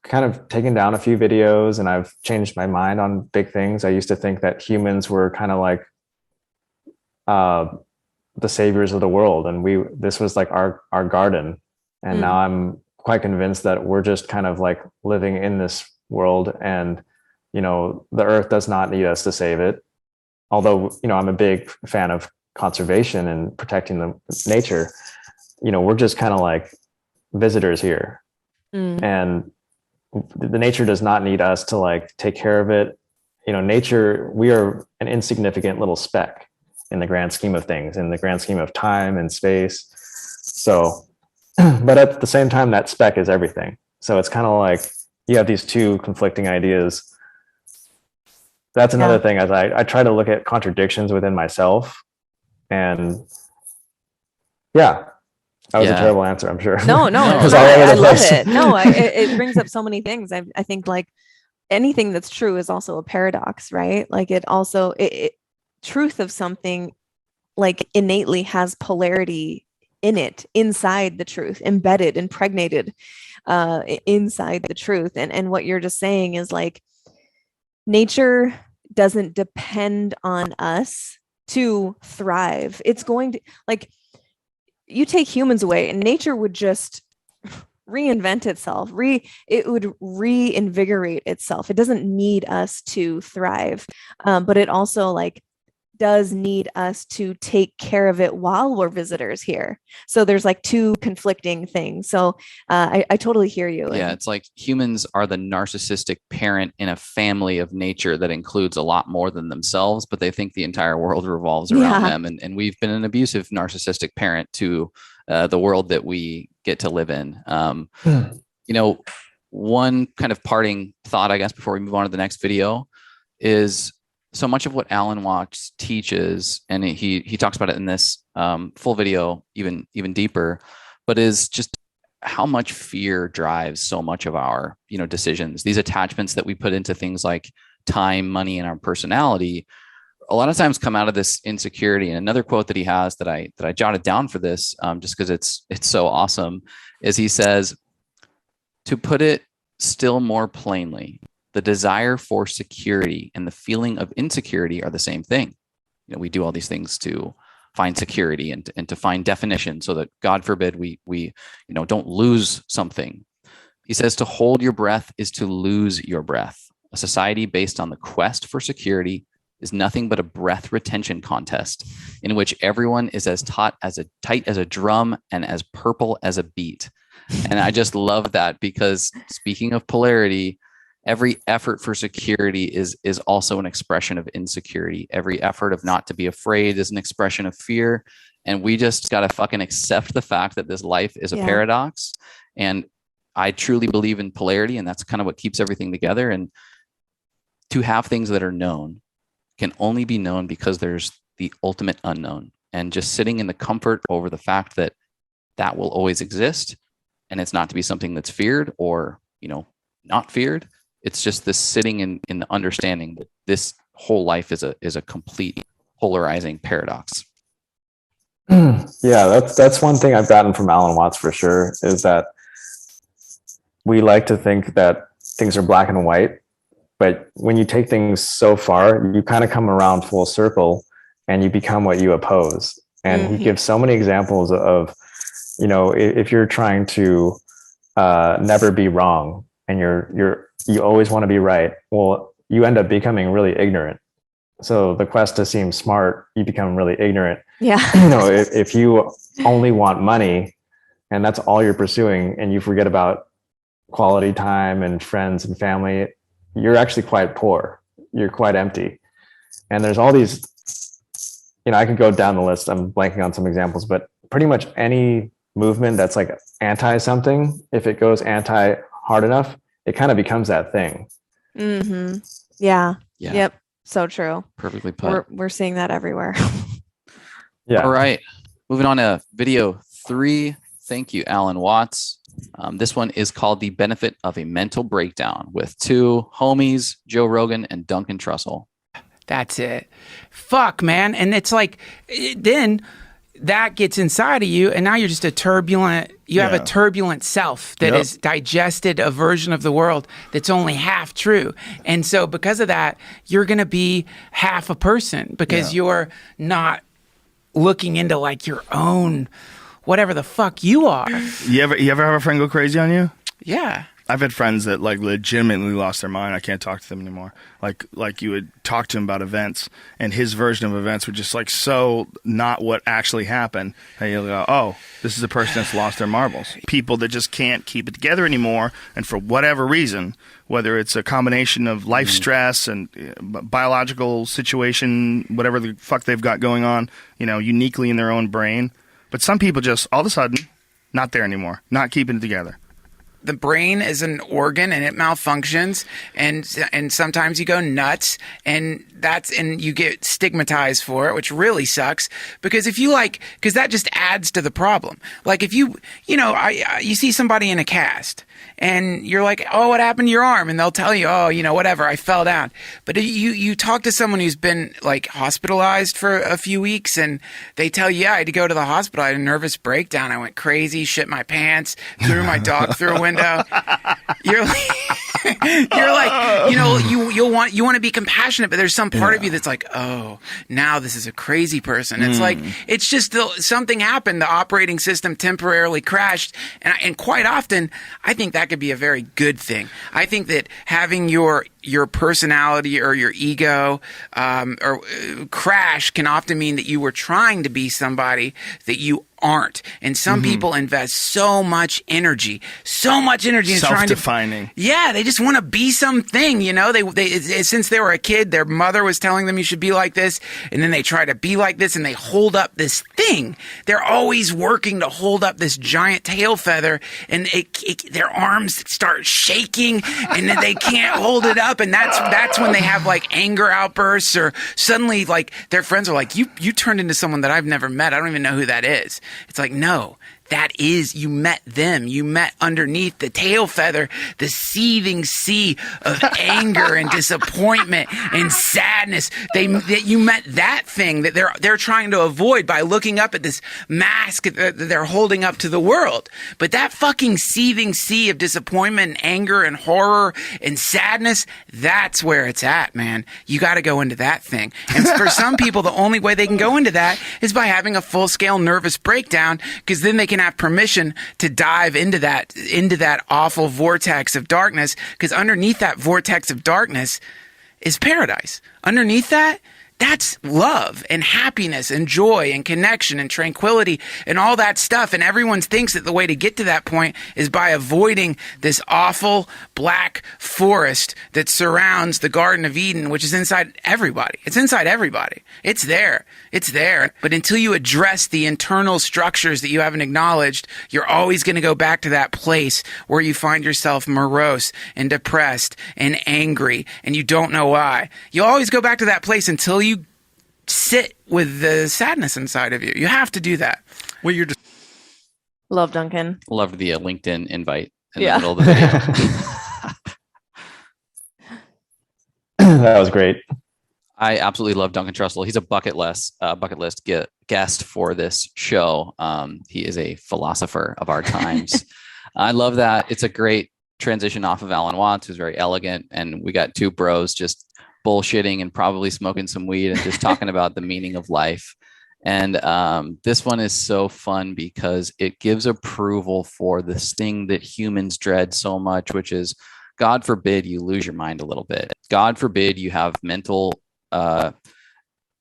kind of taken down a few videos, and I've changed my mind on big things. I used to think that humans were kind of like the saviors of the world, and this was like our garden. And now I'm quite convinced that we're just kind of like living in this world, and you know, the earth does not need us to save it. Although, you know, I'm a big fan of conservation and protecting the nature. You know, we're just kind of like visitors here. And the nature does not need us to like take care of it. You know, nature, we are an insignificant little speck in the grand scheme of things, in the grand scheme of time and space. So, but at the same time, that speck is everything. So it's kind of like you have these two conflicting ideas. That's another thing, as I try to look at contradictions within myself. And yeah, that was a terrible answer, I'm sure. No, I love it. No, it brings up so many things. I think like anything that's true is also a paradox, right? Like it also, truth of something like innately has polarity in it, inside the truth, embedded, impregnated inside the truth. And what you're just saying is like, nature doesn't depend on us to thrive. It's going to, like, you take humans away and nature would just reinvent itself. It would reinvigorate itself. It doesn't need us to thrive. But it also like does need us to take care of it while we're visitors here. So there's like two conflicting things. So I totally hear you. Yeah, it's like humans are the narcissistic parent in a family of nature that includes a lot more than themselves, but they think the entire world revolves around them. And we've been an abusive narcissistic parent to the world that we get to live in. You know, one kind of parting thought, I guess, before we move on to the next video is, so much of what Alan Watts teaches, and he talks about it in this full video even deeper, but is just how much fear drives so much of our, you know, decisions. These attachments that we put into things like time, money, and our personality, a lot of times come out of this insecurity. And another quote that he has that I jotted down for this, just because it's so awesome, is he says, to put it still more plainly, the desire for security and the feeling of insecurity are the same thing. You know, we do all these things to find security and to find definition so that, God forbid, we you know, don't lose something. He says to hold your breath is to lose your breath. A society based on the quest for security is nothing but a breath retention contest in which everyone is as tight as a drum and as purple as a beet. And I just love that, because speaking of polarity, every effort for security is also an expression of insecurity. Every effort of not to be afraid is an expression of fear. And we just got to fucking accept the fact that this life is a paradox. And I truly believe in polarity, and that's kind of what keeps everything together. And to have things that are known can only be known because there's the ultimate unknown. And just sitting in the comfort over the fact that that will always exist, and it's not to be something that's feared or, you know, not feared. It's just this sitting in the understanding that this whole life is a complete polarizing paradox. Yeah, that's one thing I've gotten from Alan Watts for sure, is that we like to think that things are black and white, but when you take things so far, you kind of come around full circle and you become what you oppose. And he gives so many examples of, you know, if you're trying to never be wrong and you always want to be right, well, you end up becoming really ignorant. So the quest to seem smart, you become really ignorant. Yeah. You know, if you only want money and that's all you're pursuing, and you forget about quality time and friends and family, you're actually quite poor. You're quite empty. And there's all these, you know, I could go down the list. I'm blanking on some examples, but pretty much any movement that's like anti something, if it goes anti hard enough, it kind of becomes that thing. Mm-hmm. Yeah. Yep. So true. Perfectly put. We're seeing that everywhere. Yeah. All right. Moving on to video 3. Thank you, Alan Watts. This one is called The Benefit of a Mental Breakdown with two homies, Joe Rogan and Duncan Trussell. That's it. Fuck, man. And it's like, then that gets inside of you, and now you're just a turbulent, you have a turbulent self that has digested a version of the world that's only half true. And so because of that, you're going to be half a person because you're not looking into like your own, whatever the fuck you are. You ever have a friend go crazy on you? Yeah. I've had friends that like legitimately lost their mind. I can't talk to them anymore. Like you would talk to him about events, and his version of events were just like so not what actually happened. And you'll go, oh, this is a person that's lost their marbles. People that just can't keep it together anymore, and for whatever reason, whether it's a combination of life stress and biological situation, whatever the fuck they've got going on, uniquely in their own brain. But some people just all of a sudden not there anymore, not keeping it together. The brain is an organ and it malfunctions, and sometimes you go nuts, and you get stigmatized for it, which really sucks because because that just adds to the problem. Like if you see somebody in a cast and you're like, oh, what happened to your arm? And they'll tell you, oh, whatever, I fell down. But you talk to someone who's been like hospitalized for a few weeks and they tell you, yeah, I had to go to the hospital. I had a nervous breakdown. I went crazy, shit my pants, threw my dog through a window. You're like, you want to be compassionate, but there's some part of you that's like, oh, now this is a crazy person. It's like, it's just something happened. The operating system temporarily crashed. And quite often, I think that could be a very good thing. I think that having your personality or your ego or crash can often mean that you were trying to be somebody that you aren't. And some people invest so much energy in self-defining. They just want to be something, they since they were a kid, their mother was telling them you should be like this, and then they try to be like this, and they hold up this thing. They're always working to hold up this giant tail feather, and their arms start shaking, and then they can't hold it up, and that's when they have like anger outbursts, or suddenly like their friends are like, you turned into someone that I've never met. I don't even know who that is. It's like, no, that is, you met them. You met underneath the tail feather, the seething sea of anger and disappointment and sadness. You met that thing that they're trying to avoid by looking up at this mask that they're holding up to the world. But that fucking seething sea of disappointment and anger and horror and sadness, that's where it's at, man. You got to go into that thing. And for some people, the only way they can go into that is by having a full-scale nervous breakdown, because then they can have permission to dive into that awful vortex of darkness, because underneath that vortex of darkness is paradise. Underneath that's love and happiness and joy and connection and tranquility and all that stuff. And everyone thinks that the way to get to that point is by avoiding this awful black forest that surrounds the Garden of Eden, which is inside everybody. It's inside everybody. It's there. It's there. But until you address the internal structures that you haven't acknowledged, you're always going to go back to that place where you find yourself morose and depressed and angry, and you don't know why. You always go back to that place until you sit with the sadness inside of you. You have to do that. Well, you're just Love Duncan. Loved the LinkedIn invite in the middle of the video. That was great. I absolutely love Duncan Trussell. He's a bucket list guest for this show. He is a philosopher of our times. I love that. It's a great transition off of Alan Watts, who's very elegant, and we got two bros just bullshitting and probably smoking some weed and just talking about the meaning of life. And this one is so fun because it gives approval for this thing that humans dread so much, which is, God forbid you lose your mind a little bit. God forbid you have mental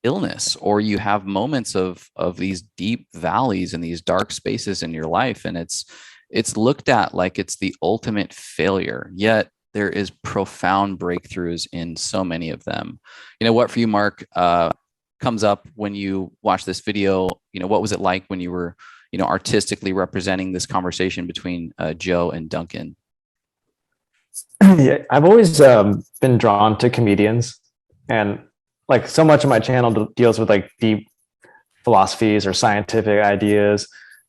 illness, or you have moments of these deep valleys and these dark spaces in your life. And it's looked at like it's the ultimate failure, yet there is profound breakthroughs in so many of them. You know what, for you, Mark, comes up when you watch this video? What was it like when you were, artistically representing this conversation between Joe and Duncan? Yeah, I've always been drawn to comedians, and like so much of my channel deals with like deep philosophies or scientific ideas.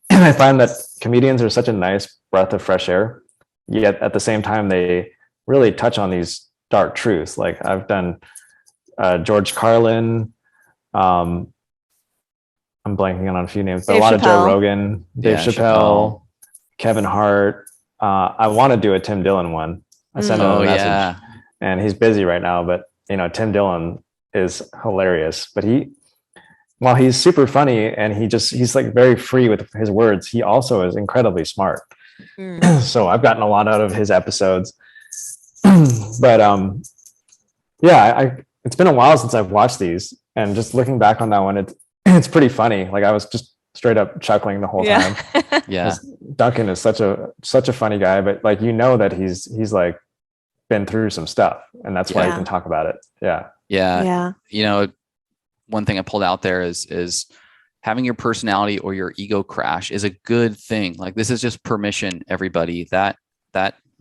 And I find that comedians are such a nice breath of fresh air, yet at the same time, they really touch on these dark truths. Like I've done George Carlin. I'm blanking on a few names, but Dave a lot Chappelle. of Joe Rogan, Dave Yeah, Chappelle, Kevin Hart. I want to do a Tim Dillon one. I sent him a message, and he's busy right now, but Tim Dillon is hilarious. But while he's super funny and he's like very free with his words, he also is incredibly smart. So I've gotten a lot out of his episodes. But it's been a while since I've watched these, and just looking back on that one, it's pretty funny. Like I was just straight up chuckling the whole time. Yeah. Duncan is such a funny guy, but like that he's like been through some stuff, and that's why he can talk about it. Yeah. One thing I pulled out there is having your personality or your ego crash is a good thing. Like this is just permission, everybody, that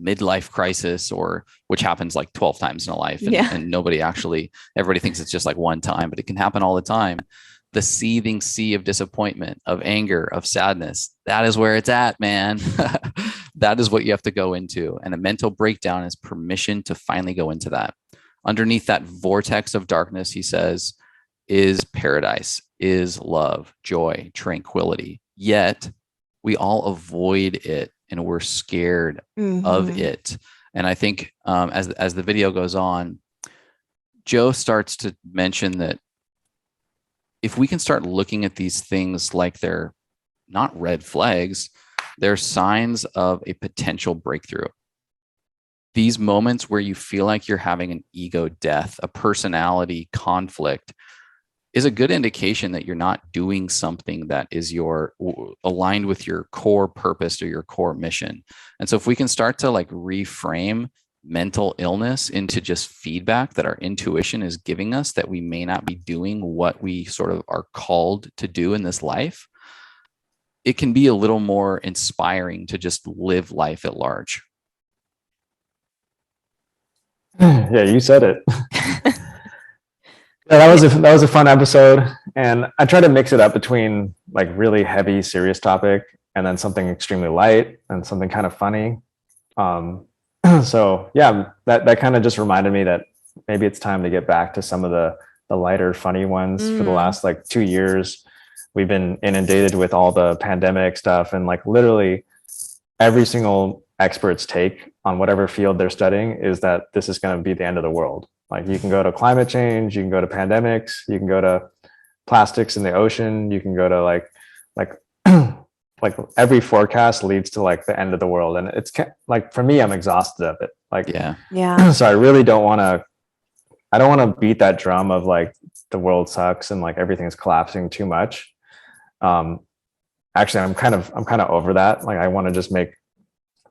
midlife crisis, or which happens like 12 times in a life, and everybody thinks it's just like one time, but it can happen all the time. The seething sea of disappointment, of anger, of sadness, that is where it's at, man. That is what you have to go into. And a mental breakdown is permission to finally go into that. Underneath that vortex of darkness, he says, is paradise, is love, joy, tranquility. Yet we all avoid it, and we're scared of it. And I think as the video goes on, Joe starts to mention that if we can start looking at these things like they're not red flags, they're signs of a potential breakthrough. These moments where you feel like you're having an ego death, a personality conflict, is a good indication that you're not doing something that is aligned with your core purpose or your core mission. And so if we can start to like reframe mental illness into just feedback that our intuition is giving us, that we may not be doing what we sort of are called to do in this life, it can be a little more inspiring to just live life at large. Yeah, you said it. Yeah, that was a fun episode, and I try to mix it up between like really heavy, serious topic, and then something extremely light and something kind of funny. So yeah, that kind of just reminded me that maybe it's time to get back to some of the lighter, funny ones. For the last like 2 years, we've been inundated with all the pandemic stuff, and like literally every single expert's take on whatever field they're studying is that this is going to be the end of the world. Like you can go to climate change, you can go to pandemics, you can go to plastics in the ocean, you can go to like like every forecast leads to like the end of the world. And it's like, for me, I'm exhausted of it. Like, so I really don't want to beat that drum of like the world sucks and like everything's collapsing too much. Actually, I'm kind of over that. Like I want to just make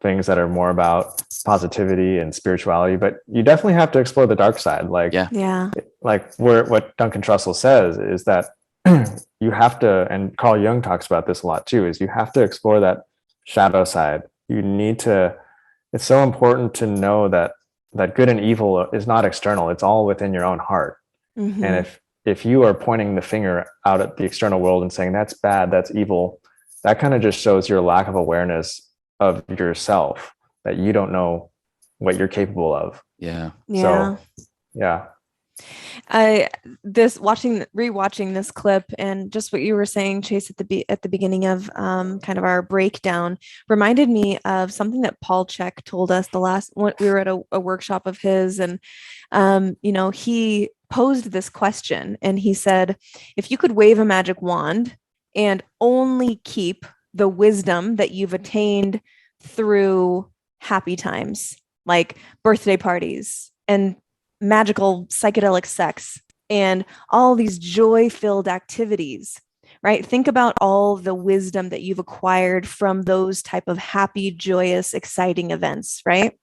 things that are more about positivity and spirituality, but you definitely have to explore the dark side. Like, like what Duncan Trussell says is that you have to, and Carl Jung talks about this a lot too, is you have to explore that shadow side. You need to, it's so important to know that good and evil is not external. It's all within your own heart. And if you are pointing the finger out at the external world and saying that's bad, that's evil, that kind of just shows your lack of awareness of yourself, that you don't know what you're capable of. So rewatching this clip and just what you were saying, Chase, at the beginning of kind of our breakdown reminded me of something that Paul Chek told us when we were at a workshop of his, and he posed this question, and he said, if you could wave a magic wand and only keep the wisdom that you've attained through happy times, like birthday parties and magical psychedelic sex and all these joy-filled activities, right? Think about all the wisdom that you've acquired from those type of happy, joyous, exciting events, right?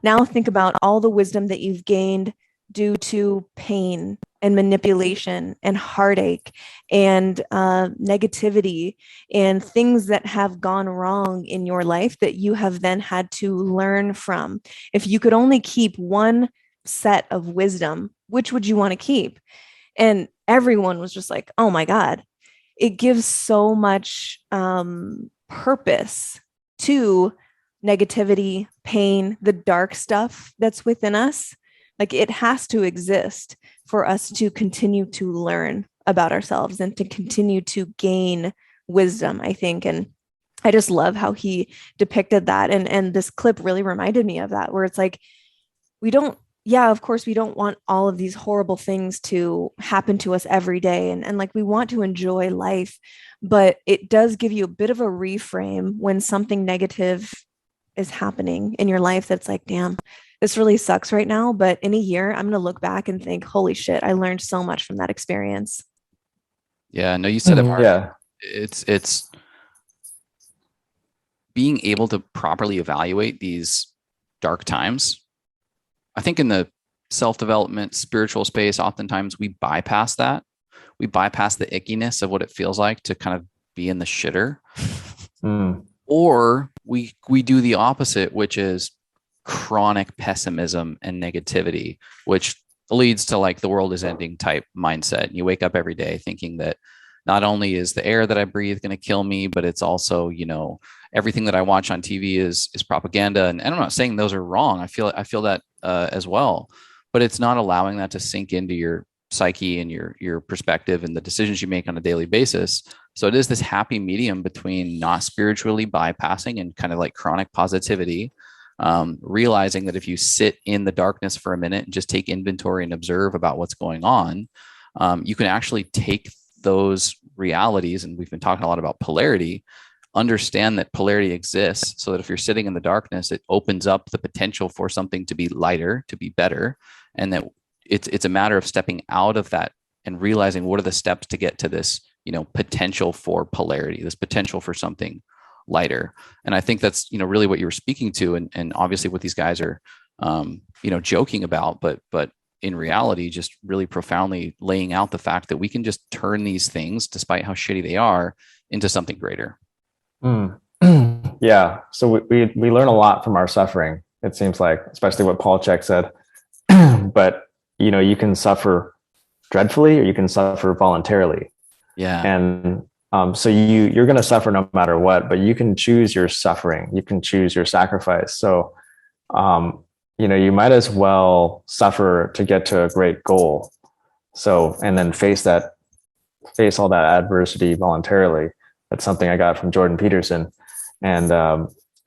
Now think about all the wisdom that you've gained due to pain and manipulation and heartache and negativity and things that have gone wrong in your life that you have then had to learn from. If you could only keep one set of wisdom, which would you want to keep? And everyone was just like, oh my God, it gives so much purpose to negativity, pain, the dark stuff that's within us, Like it has to exist for us to continue to learn about ourselves and to continue to gain wisdom, I think. And I just love how he depicted that. And this clip really reminded me of that, where it's like, we don't, yeah, of course, we don't want all of these horrible things to happen to us every day. And like, we want to enjoy life, but it does give you a bit of a reframe when something negative is happening in your life. That's like, damn, this really sucks right now. But in a year, I'm going to look back and think, holy shit, I learned so much from that experience. Yeah, no, you said it, Mark. Yeah. It's being able to properly evaluate these dark times. I think in the self-development, spiritual space, oftentimes we bypass that. We bypass the ickiness of what it feels like to kind of be in the shitter. Or we do the opposite, which is chronic pessimism and negativity, which leads to like the world is ending type mindset. And you wake up every day thinking that not only is the air that I breathe going to kill me, but it's also, you know, everything that I watch on TV is propaganda. And I'm not saying those are wrong. I feel that as well, but it's not allowing that to sink into your psyche and your perspective and the decisions you make on a daily basis. So it is this happy medium between not spiritually bypassing and kind of like chronic positivity, realizing that if you sit in the darkness for a minute and just take inventory and observe about what's going on, you can actually take those realities. And we've been talking a lot about polarity. Understand that polarity exists so that if you're sitting in the darkness, it opens up the potential for something to be lighter, to be better. And that it's a matter of stepping out of that and realizing what are the steps to get to this, you know, potential for polarity, this potential for something lighter. And I think that's, you know, really what you were speaking to, and obviously what these guys are, you know, joking about, but in reality, just really profoundly laying out the fact that we can just turn these things, despite how shitty they are, into something greater. Yeah. So we learn a lot from our suffering, it seems like, especially what Paul Chek said. But, you know, you can suffer dreadfully or you can suffer voluntarily. Yeah. And so you're going to suffer no matter what, but you can choose your suffering. You can choose your sacrifice. So, you know, you might as well suffer to get to a great goal. So, and then face all that adversity voluntarily. That's something I got from Jordan Peterson and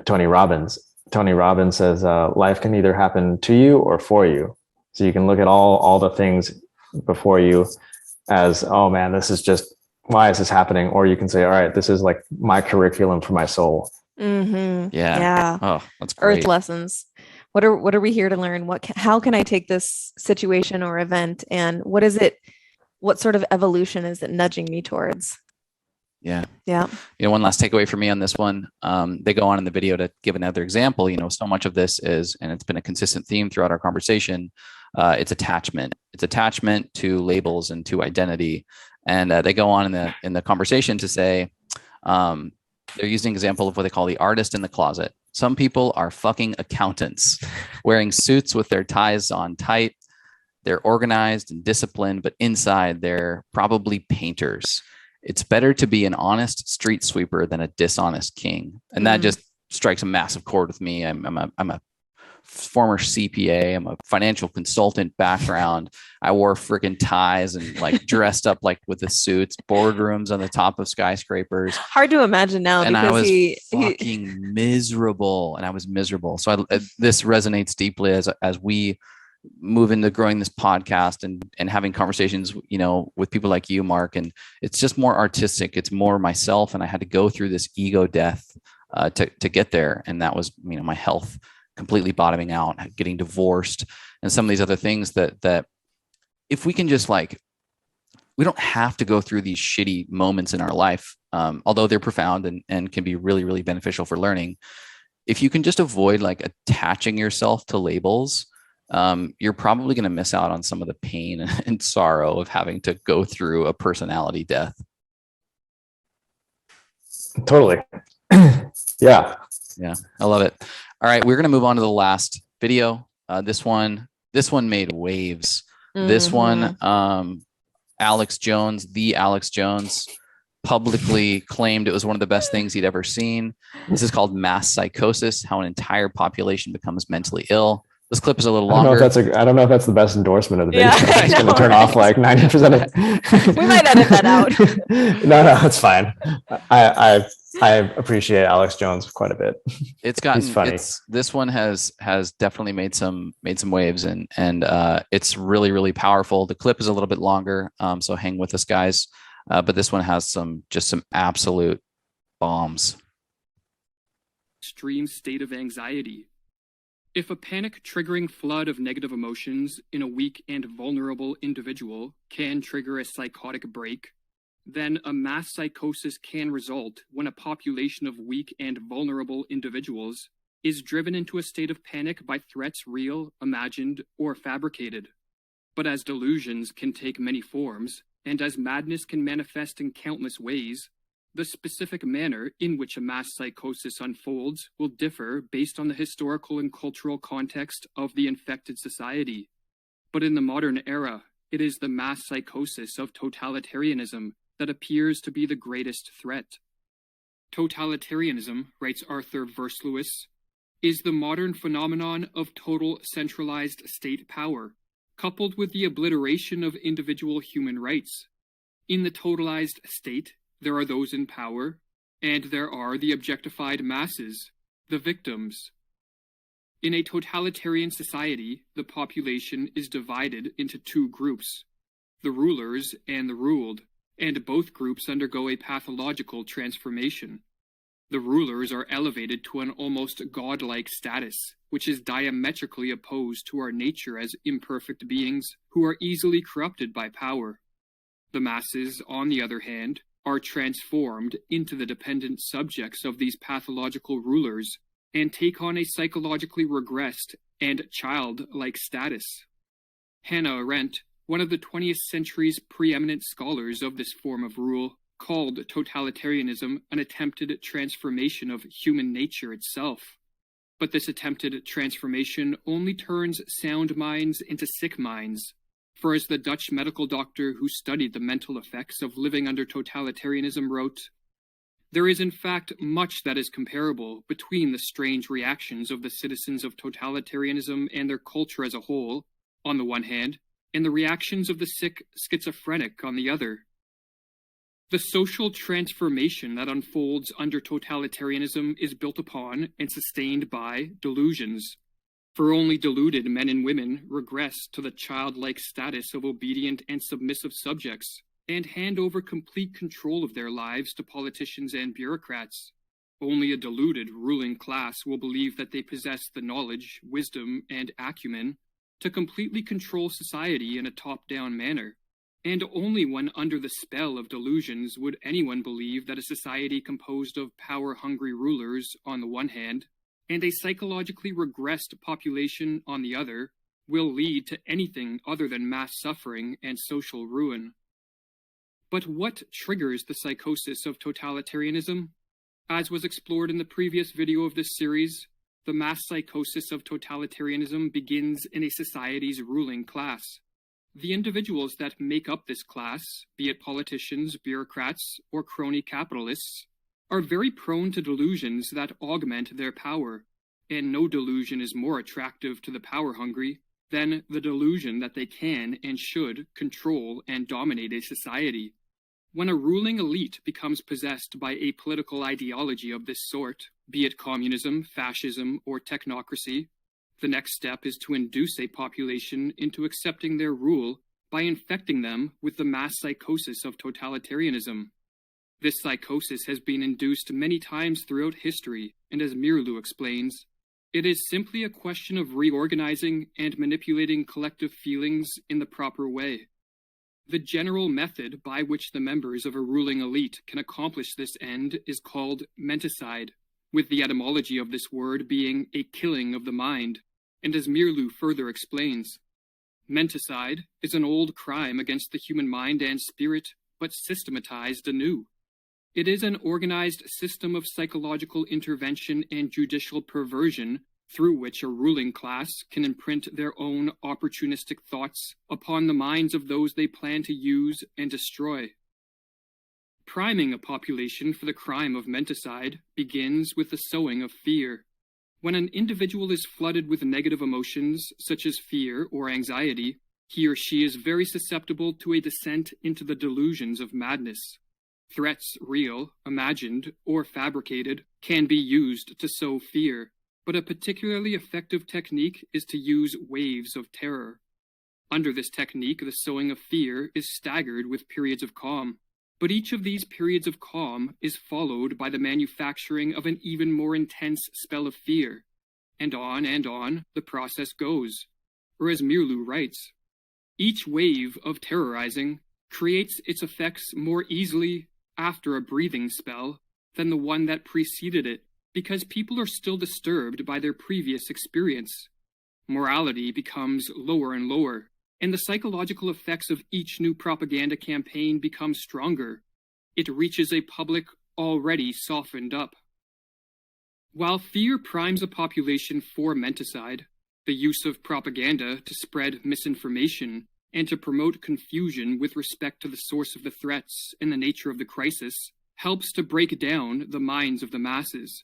Tony Robbins. Tony Robbins says, life can either happen to you or for you. So you can look at all the things before you as, oh man, this is just, why is this happening? Or you can say, all right, this is like my curriculum for my soul. Mm-hmm. Yeah. Oh, that's great. Earth lessons. What are we here to learn? How can I take this situation or event, and what sort of evolution is it nudging me towards? Yeah. Yeah. You know, one last takeaway for me on this one, they go on in the video to give another example. You know, so much of this is, and it's been a consistent theme throughout our conversation, it's attachment. It's attachment to labels and to identity. And they go on in the conversation to say, they're using an example of what they call the artist in the closet. Some people are fucking accountants, wearing suits with their ties on tight. They're organized and disciplined, but inside they're probably painters. It's better to be an honest street sweeper than a dishonest king. And that just strikes a massive chord with me. I'm a former CPA. I'm a financial consultant background. I wore freaking ties and like dressed up like with the suits, boardrooms on the top of skyscrapers. Hard to imagine now. And because I was fucking miserable. And I was miserable. So this resonates deeply as we move into growing this podcast and having conversations, you know, with people like you, Mark. And it's just more artistic. It's more myself. And I had to go through this ego death to get there. And that was, you know, my health completely bottoming out, getting divorced, and some of these other things that if we can just like, we don't have to go through these shitty moments in our life, although they're profound and can be really, really beneficial for learning. If you can just avoid like attaching yourself to labels, you're probably going to miss out on some of the pain and sorrow of having to go through a personality death. Totally. Yeah. Yeah. I love it. All right. We're going to move on to the last video. This one made waves. Mm-hmm. This one, Alex Jones publicly claimed it was one of the best things he'd ever seen. This is called mass psychosis, how an entire population becomes mentally ill. This clip is a little I don't know longer. if that's the best endorsement of the video. Yeah, It's I going to know, turn off like right? 90% of We might edit that out. No, it's fine. I appreciate Alex Jones quite a bit. It's gotten, He's funny. This one has definitely made some waves, and it's really, really powerful. The clip is a little bit longer, so hang with us, guys. But this one has some absolute bombs. Extreme state of anxiety. If a panic-triggering flood of negative emotions in a weak and vulnerable individual can trigger a psychotic break, then a mass psychosis can result when a population of weak and vulnerable individuals is driven into a state of panic by threats real, imagined, or fabricated. But as delusions can take many forms, and as madness can manifest in countless ways, the specific manner in which a mass psychosis unfolds will differ based on the historical and cultural context of the infected society. But in the modern era, it is the mass psychosis of totalitarianism that appears to be the greatest threat. Totalitarianism, writes Arthur Versluis, is the modern phenomenon of total centralized state power, coupled with the obliteration of individual human rights. In the totalized state, there are those in power, and there are the objectified masses, the victims. In a totalitarian society, the population is divided into two groups, the rulers and the ruled, and both groups undergo a pathological transformation. The rulers are elevated to an almost godlike status, which is diametrically opposed to our nature as imperfect beings who are easily corrupted by power. The masses, on the other hand, are transformed into the dependent subjects of these pathological rulers and take on a psychologically regressed and childlike status. Hannah Arendt, one of the 20th century's preeminent scholars of this form of rule, called totalitarianism an attempted transformation of human nature itself. But this attempted transformation only turns sound minds into sick minds. For as the Dutch medical doctor who studied the mental effects of living under totalitarianism wrote, "There is in fact much that is comparable between the strange reactions of the citizens of totalitarianism and their culture as a whole, on the one hand, and the reactions of the sick schizophrenic on the other. The social transformation that unfolds under totalitarianism is built upon and sustained by delusions. For only deluded men and women regress to the childlike status of obedient and submissive subjects, and hand over complete control of their lives to politicians and bureaucrats. Only a deluded ruling class will believe that they possess the knowledge, wisdom, and acumen to completely control society in a top-down manner. And only when under the spell of delusions would anyone believe that a society composed of power-hungry rulers on the one hand, and a psychologically regressed population on the other, will lead to anything other than mass suffering and social ruin. But what triggers the psychosis of totalitarianism? As was explored in the previous video of this series, the mass psychosis of totalitarianism begins in a society's ruling class. The individuals that make up this class, be it politicians, bureaucrats, or crony capitalists, are very prone to delusions that augment their power, and no delusion is more attractive to the power-hungry than the delusion that they can and should control and dominate a society. When a ruling elite becomes possessed by a political ideology of this sort, be it communism, fascism, or technocracy, the next step is to induce a population into accepting their rule by infecting them with the mass psychosis of totalitarianism. This psychosis has been induced many times throughout history, and as Mirlu explains, it is simply a question of reorganizing and manipulating collective feelings in the proper way. The general method by which the members of a ruling elite can accomplish this end is called menticide, with the etymology of this word being a killing of the mind, and as Mirlu further explains, menticide is an old crime against the human mind and spirit, but systematized anew. It is an organized system of psychological intervention and judicial perversion through which a ruling class can imprint their own opportunistic thoughts upon the minds of those they plan to use and destroy. Priming a population for the crime of menticide begins with the sowing of fear. When an individual is flooded with negative emotions, such as fear or anxiety, he or she is very susceptible to a descent into the delusions of madness. Threats, real, imagined, or fabricated, can be used to sow fear, but a particularly effective technique is to use waves of terror. Under this technique, the sowing of fear is staggered with periods of calm, but each of these periods of calm is followed by the manufacturing of an even more intense spell of fear. And on the process goes. Or as Mirlu writes, each wave of terrorizing creates its effects more easily after a breathing spell than the one that preceded it, because people are still disturbed by their previous experience. Morality becomes lower and lower, and the psychological effects of each new propaganda campaign become stronger. It reaches a public already softened up. While fear primes a population for menticide, the use of propaganda to spread misinformation and to promote confusion with respect to the source of the threats and the nature of the crisis helps to break down the minds of the masses.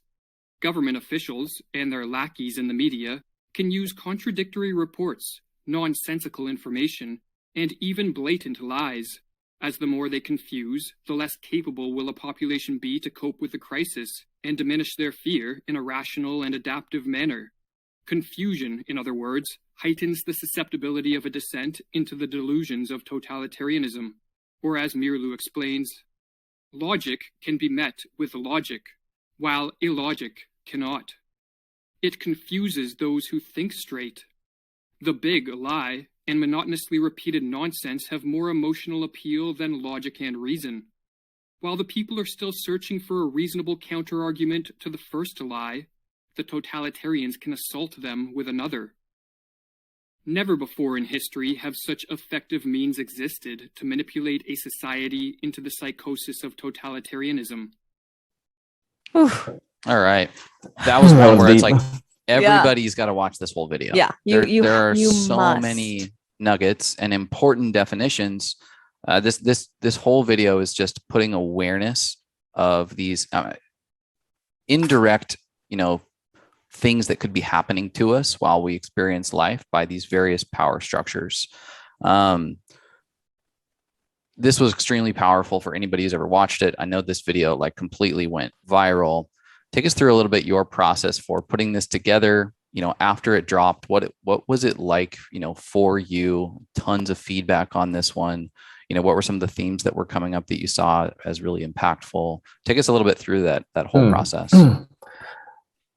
Government officials and their lackeys in the media can use contradictory reports, nonsensical information, and even blatant lies. As the more they confuse, the less capable will a population be to cope with the crisis and diminish their fear in a rational and adaptive manner. Confusion, in other words, heightens the susceptibility of a descent into the delusions of totalitarianism. Or as Mirlu explains, logic can be met with logic, while illogic cannot. It confuses those who think straight. The big lie and monotonously repeated nonsense have more emotional appeal than logic and reason. While the people are still searching for a reasonable counter-argument to the first lie, the totalitarians can assault them with another. Never before in history have such effective means existed to manipulate a society into the psychosis of totalitarianism. All right. That was one where it's like everybody's got to watch this whole video. Yeah, there are so must. many nuggets and important definitions. This whole video is just putting awareness of these indirect, things that could be happening to us while we experience life by these various power structures. This was extremely powerful for anybody who's ever watched it. I know this video completely went viral. Take us through a little bit your process for putting this together. After it dropped, what was it like, for you? Tons of feedback on this one. What were some of the themes that were coming up that you saw as really impactful? Take us a little bit through that whole process.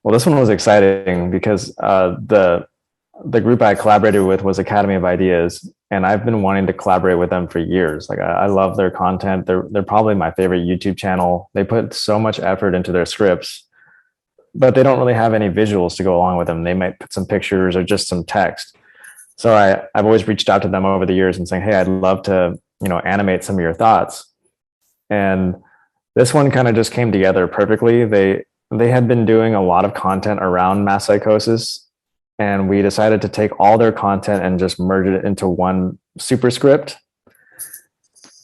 Well, this one was exciting because the group I collaborated with was Academy of Ideas, and I've been wanting to collaborate with them for years. I love their content. They're probably my favorite YouTube channel. They put so much effort into their scripts, but they don't really have any visuals to go along with them. They might put some pictures or just some text. So I've always reached out to them over the years and saying, hey, I'd love to, animate some of your thoughts. And this one kind of just came together perfectly. They had been doing a lot of content around mass psychosis, and we decided to take all their content and just merge it into one superscript.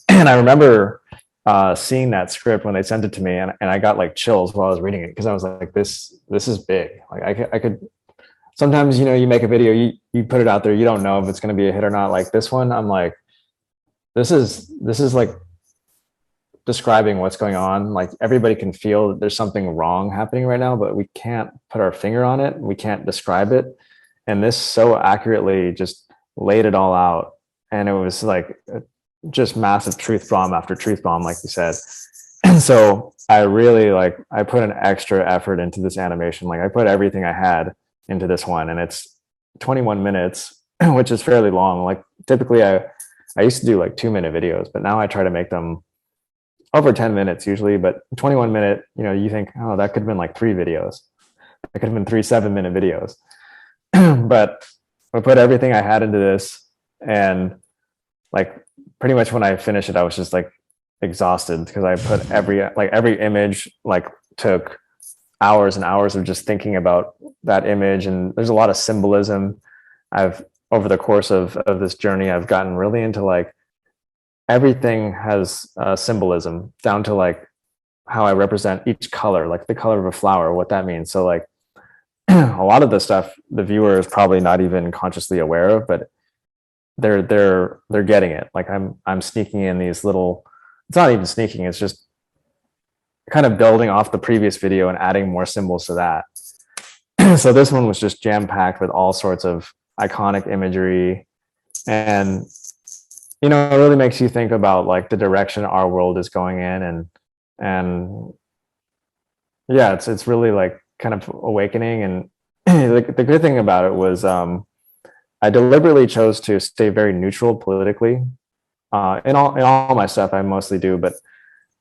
And I remember seeing that script when they sent it to me, and I got chills while I was reading it, because I was like, this is big. I could sometimes, you make a video, you put it out there, you don't know if it's going to be a hit or not. Like this one, I'm like, this is describing what's going on. Everybody can feel that there's something wrong happening right now, but we can't put our finger on it. We can't describe it. And this so accurately just laid it all out. And it was just massive truth bomb after truth bomb, like you said. And so I really I put an extra effort into this animation. I put everything I had into this one, and it's 21 minutes, which is fairly long. Typically I used to do 2-minute videos, but now I try to make them over 10 minutes usually. But 21 minute, you think, oh, that could have been 3 videos. That could have been 3 7-minute videos. But I put everything I had into this, and pretty much when I finished it, I was just exhausted, because I put every image took hours and hours of just thinking about that image. And there's a lot of symbolism. Over the course of this journey, I've gotten really into everything has symbolism, down to how I represent each color, the color of a flower, what that means. So a lot of the stuff the viewer is probably not even consciously aware of, but they're getting it. Like I'm sneaking in these little, it's not even sneaking, it's just kind of building off the previous video and adding more symbols to that. So this one was just jam-packed with all sorts of iconic imagery, and it really makes you think about like the direction our world is going in, and yeah, it's really like kind of awakening. And the good thing about it was I deliberately chose to stay very neutral politically. In all my stuff, I mostly do, but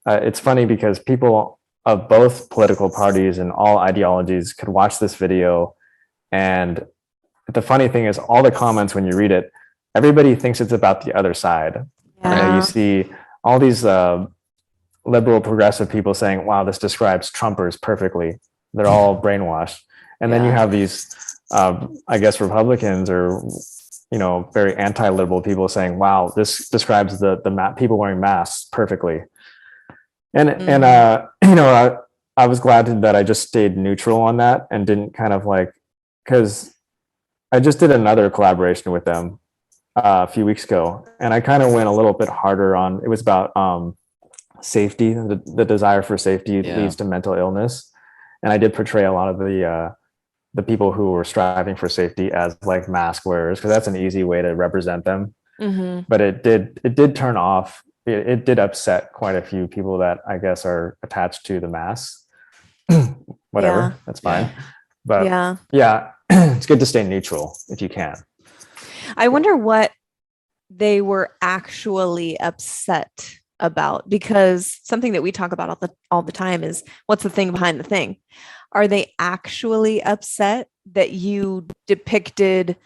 it's funny because people of both political parties and all ideologies could watch this video, and the funny thing is, all the comments when you read it, everybody thinks it's about the other side. Yeah. You see all these liberal progressive people saying, wow, this describes Trumpers perfectly. They're all brainwashed. And then you have these, I guess, Republicans or, very anti-liberal people saying, wow, this describes the people wearing masks perfectly. And, I was glad that I just stayed neutral on that and didn't kind of like, because I just did another collaboration with them a few weeks ago, and I kind of went a little bit harder on, it was about safety. The desire for safety leads to mental illness. And I did portray a lot of the people who were striving for safety as like mask wearers, because that's an easy way to represent them. Mm-hmm. But it did turn off. It did upset quite a few people that I guess are attached to the masks. Whatever, that's fine. But yeah, it's good to stay neutral if you can. I wonder what they were actually upset about, because something that we talk about all the time is, what's the thing behind the thing? Are they actually upset that you depicted,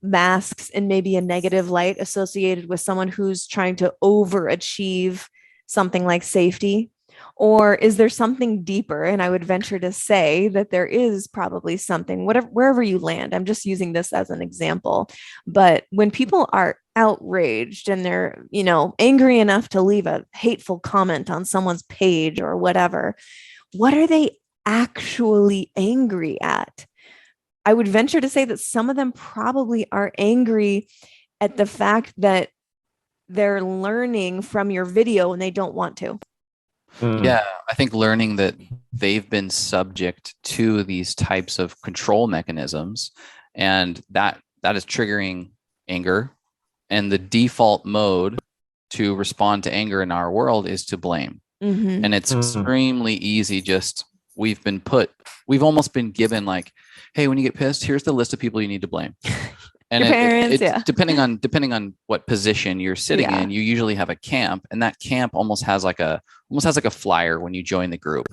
masks in maybe a negative light associated with someone who's trying to overachieve something like safety? Or is there something deeper? And I would venture to say that there is probably something, wherever you land. I'm just using this as an example. But when people are outraged and they're, angry enough to leave a hateful comment on someone's page or whatever, what are they actually angry at? I would venture to say that some of them probably are angry at the fact that they're learning from your video and they don't want to. Yeah, I think learning that they've been subject to these types of control mechanisms, and that is triggering anger. And the default mode to respond to anger in our world is to blame. Mm-hmm. And it's extremely easy. We've almost been given like, hey, when you get pissed, here's the list of people you need to blame. And your parents, depending on what position you're sitting in, you usually have a camp, and that camp almost has like a flyer when you join the group.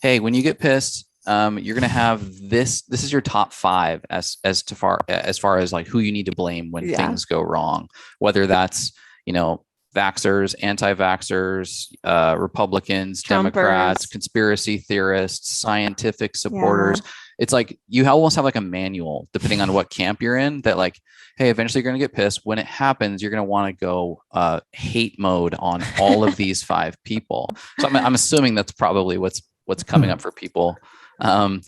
Hey, when you get pissed, you're gonna have this. This is your top 5 as far as like who you need to blame when things go wrong. Whether that's vaxxers, anti-vaxxers, Republicans, Trumpers, Democrats, conspiracy theorists, scientific supporters. It's like you almost have like a manual depending on what camp you're in, that like, hey, eventually you're going to get pissed. When it happens, you're going to want to go hate mode on all of these 5 people. So I'm assuming that's probably what's coming up for people. The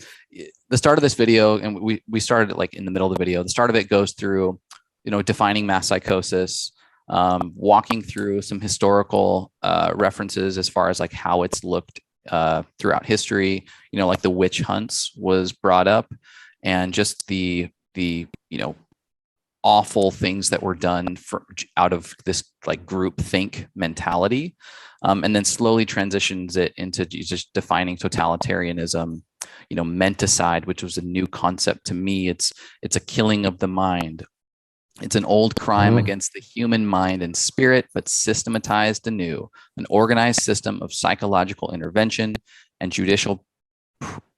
start of this video, and we started it like in the middle of the video. The start of it goes through, defining mass psychosis, walking through some historical references as far as like how it's looked throughout history, like the witch hunts was brought up, and just the awful things that were done out of this like group think mentality, and then slowly transitions it into just defining totalitarianism, menticide, which was a new concept to me. It's a killing of the mind. It's an old crime against the human mind and spirit, but systematized anew, an organized system of psychological intervention and judicial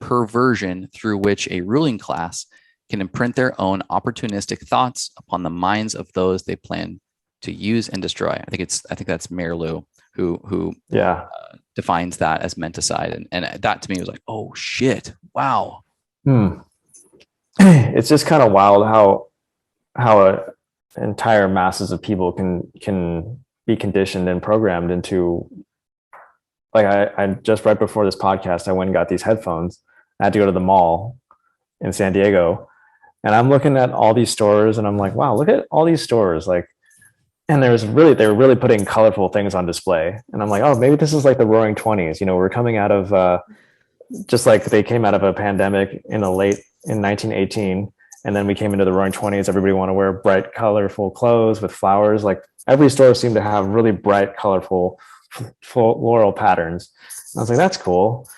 perversion through which a ruling class can imprint their own opportunistic thoughts upon the minds of those they plan to use and destroy. I think that's Mayor Lou who defines that as menticide, and that to me was like, oh shit, wow. It's just kind of wild how entire masses of people can be conditioned and programmed into, like I just right before this podcast, I went and got these headphones. I had to go to the mall, in San Diego. And I'm looking at all these stores and I'm like, wow, look at all these stores. Like, and they were really putting colorful things on display. And I'm like, oh, maybe this is like the roaring 20s. You know, we're coming out of, just like they came out of a pandemic in 1918. And then we came into the roaring 20s. Everybody want to wear bright, colorful clothes with flowers. Like every store seemed to have really bright, colorful floral patterns. And I was like, that's cool.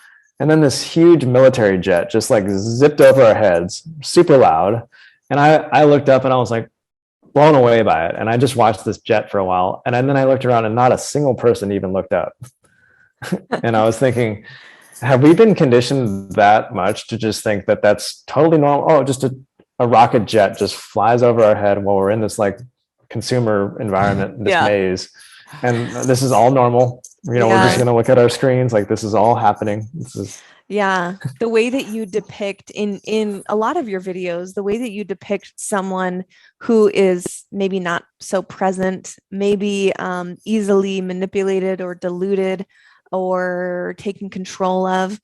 And then this huge military jet just like zipped over our heads, super loud. And I looked up and I was like blown away by it. And I just watched this jet for a while. And then I looked around and not a single person even looked up. And I was thinking, have we been conditioned that much to just think that that's totally normal? Oh, just a rocket jet just flies over our head while we're in this like consumer environment, this maze. And this is all normal. You know, we're just going to look at our screens like this is all happening. The way that you depict in a lot of your videos, the way that you depict someone who is maybe not so present, maybe easily manipulated or deluded or taken control of,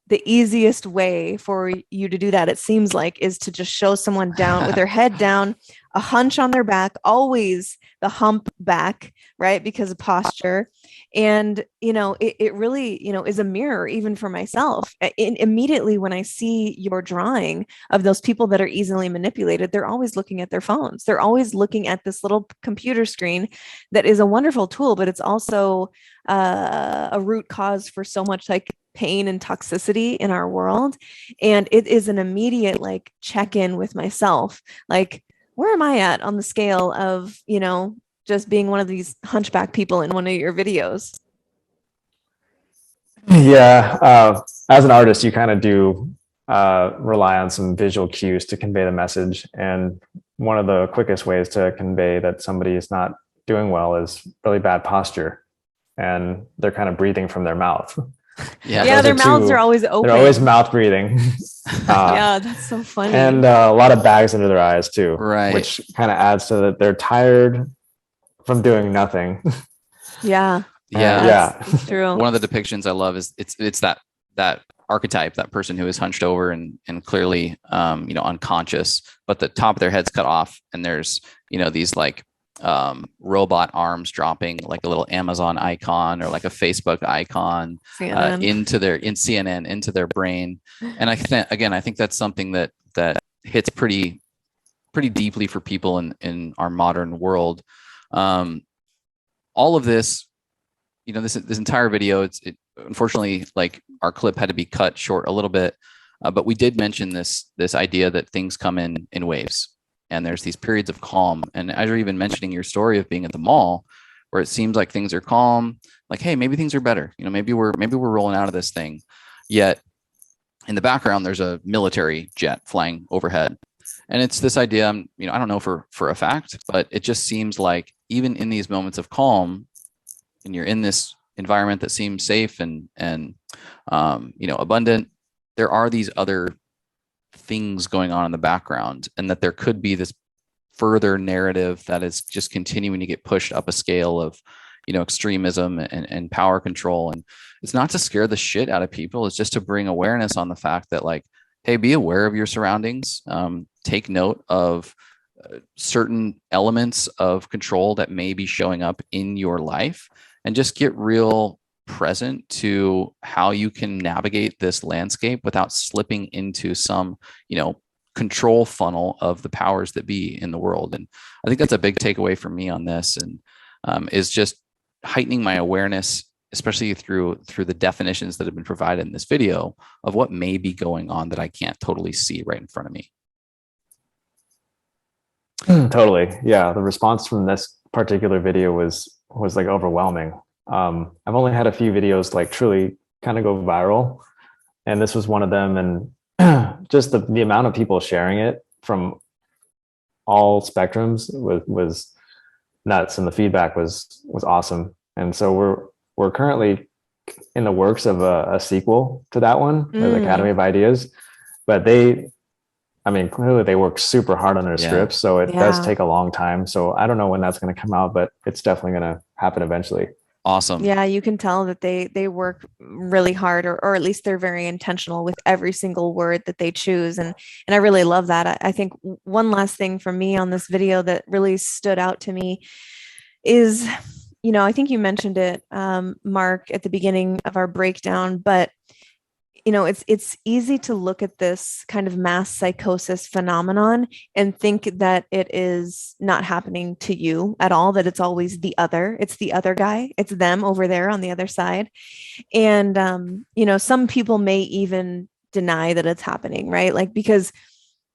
the easiest way for you to do that, it seems like, is to just show someone down with their head down, a hunch on their back, always the hump back, right? Because of posture. And, you know, it really, you know, is a mirror even for myself. Immediately when I see your drawing of those people that are easily manipulated, they're always looking at their phones. They're always looking at this little computer screen that is a wonderful tool, but it's also a root cause for so much like pain and toxicity in our world. And it is an immediate like check-in with myself. Like, where am I at on the scale of, you know, just being one of these hunchback people in one of your videos? Yeah. As an artist, you kind of do rely on some visual cues to convey the message. And one of the quickest ways to convey that somebody is not doing well is really bad posture. And they're kind of breathing from their mouth. Yeah, their mouths are always open. They're always mouth breathing. Yeah, that's so funny. And a lot of bags under their eyes too, right? Which kind of adds to that they're tired from doing nothing. Yeah, it's true. One of the depictions I love is it's that archetype, that person who is hunched over and clearly you know, unconscious, but the top of their head's cut off, and there's, you know, these like robot arms dropping like a little Amazon icon or like a Facebook icon into CNN, into their brain. And I think that's something that hits pretty deeply for people in our modern world. All of this, you know, this entire video, it unfortunately, like, our clip had to be cut short a little bit, but we did mention this idea that things come in waves. And there's these periods of calm. And as you're even mentioning your story of being at the mall, where it seems like things are calm, like, hey, maybe things are better. You know, maybe we're rolling out of this thing. Yet in the background, there's a military jet flying overhead. And it's this idea, you know, I don't know for a fact, but it just seems like even in these moments of calm, and you're in this environment that seems safe and you know, abundant, there are these other things going on in the background, and that there could be this further narrative that is just continuing to get pushed up a scale of, you know, extremism and power control. And it's not to scare the shit out of people. It's just to bring awareness on the fact that, like, hey, be aware of your surroundings. Take note of certain elements of control that may be showing up in your life, and just get real present to how you can navigate this landscape without slipping into some, you know, control funnel of the powers that be in the world. And I think that's a big takeaway for me on this, and is just heightening my awareness, especially through the definitions that have been provided in this video of what may be going on that I can't totally see right in front of me. Totally. Yeah. The response from this particular video was like overwhelming. I've only had a few videos like truly kind of go viral, and this was one of them. And just the amount of people sharing it from all spectrums was nuts, and the feedback was awesome. And so we're currently in the works of a sequel to that one, the Academy of Ideas. But clearly they work super hard on their scripts, so it does take a long time. So I don't know when that's going to come out, but it's definitely going to happen eventually. Awesome. Yeah, you can tell that they work really hard, or at least they're very intentional with every single word that they choose. And I really love that. I think one last thing from me on this video that really stood out to me is, I think you mentioned it, Mark, at the beginning of our breakdown, but it's easy to look at this kind of mass psychosis phenomenon and think that it is not happening to you at all, that it's always it's the other guy, it's them over there on the other side. And, some people may even deny that it's happening, right? Like, because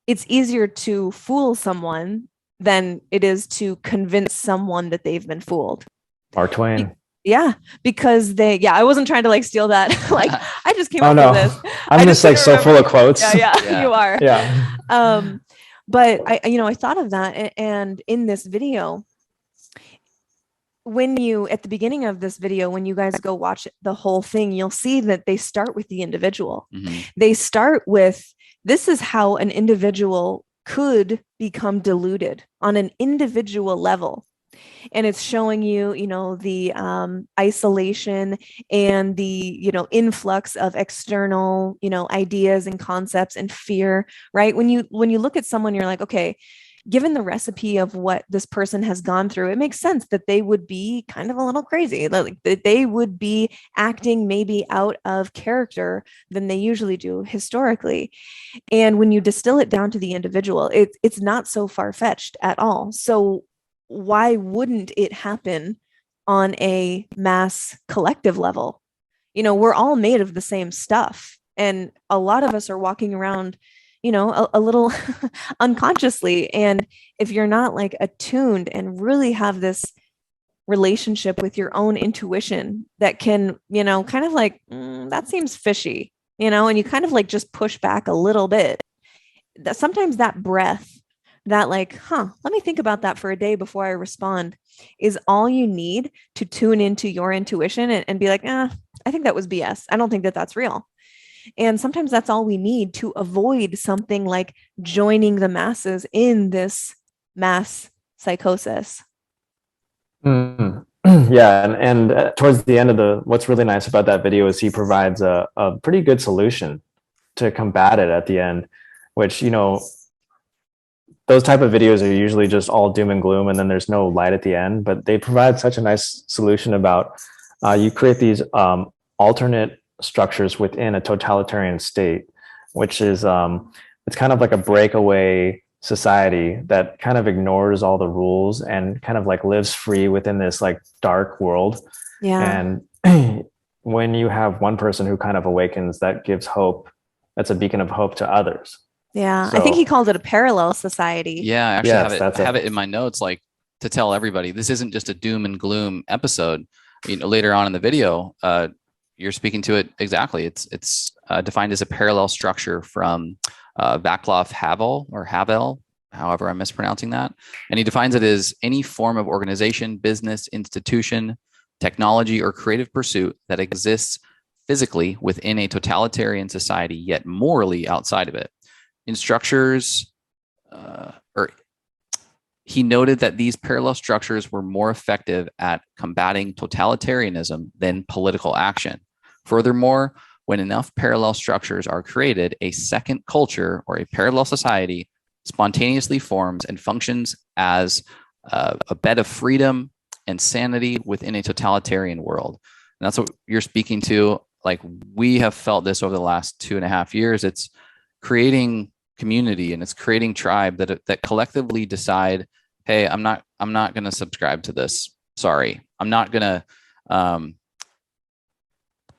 it's easier to fool someone than it is to convince someone that they've been fooled. Mark Twain. Yeah, because I wasn't trying to like steal that. Like, I just came up with this. I'm just like so full of quotes. Yeah, you are. Yeah. But I thought of that, and in this video, at the beginning of this video, when you guys go watch the whole thing, you'll see that they start with the individual. Mm-hmm. They start with, this is how an individual could become deluded on an individual level. And it's showing you, the isolation and the, influx of external, ideas and concepts and fear, right? When you look at someone, you're like, okay, given the recipe of what this person has gone through, it makes sense that they would be kind of a little crazy. Like, they would be acting maybe out of character than they usually do historically. And when you distill it down to the individual, it's not so far-fetched at all. So why wouldn't it happen on a mass collective level? We're all made of the same stuff. And a lot of us are walking around, a little unconsciously. And if you're not like attuned and really have this relationship with your own intuition that can, kind of like, that seems fishy, and you kind of like just push back a little bit, that sometimes that breath, that like, let me think about that for a day before I respond, is all you need to tune into your intuition and be like, I think that was BS. I don't think that that's real. And sometimes that's all we need to avoid something like joining the masses in this mass psychosis. Yeah. And towards the end of what's really nice about that video is he provides a pretty good solution to combat it at the end, which, those type of videos are usually just all doom and gloom, and then there's no light at the end, but they provide such a nice solution about you create these alternate structures within a totalitarian state, which is it's kind of like a breakaway society that kind of ignores all the rules and kind of like lives free within this like dark world. Yeah. And when you have one person who kind of awakens, that gives hope. That's a beacon of hope to others. Yeah, So, I think he called it a parallel society. Yeah, I actually Yes, have it in my notes, like, to tell everybody this isn't just a doom and gloom episode. Later on in the video, you're speaking to it exactly. It's defined as a parallel structure from Václav Havel, however I'm mispronouncing that, and he defines it as any form of organization, business, institution, technology, or creative pursuit that exists physically within a totalitarian society, yet morally outside of it. In structures, he noted that these parallel structures were more effective at combating totalitarianism than political action. Furthermore, when enough parallel structures are created, a second culture or a parallel society spontaneously forms and functions as a bed of freedom and sanity within a totalitarian world. And that's what you're speaking to. Like, we have felt this over the last 2.5 years. It's creating community and it's creating tribe that collectively decide, hey, I'm not going to subscribe to this. Sorry, I'm not going to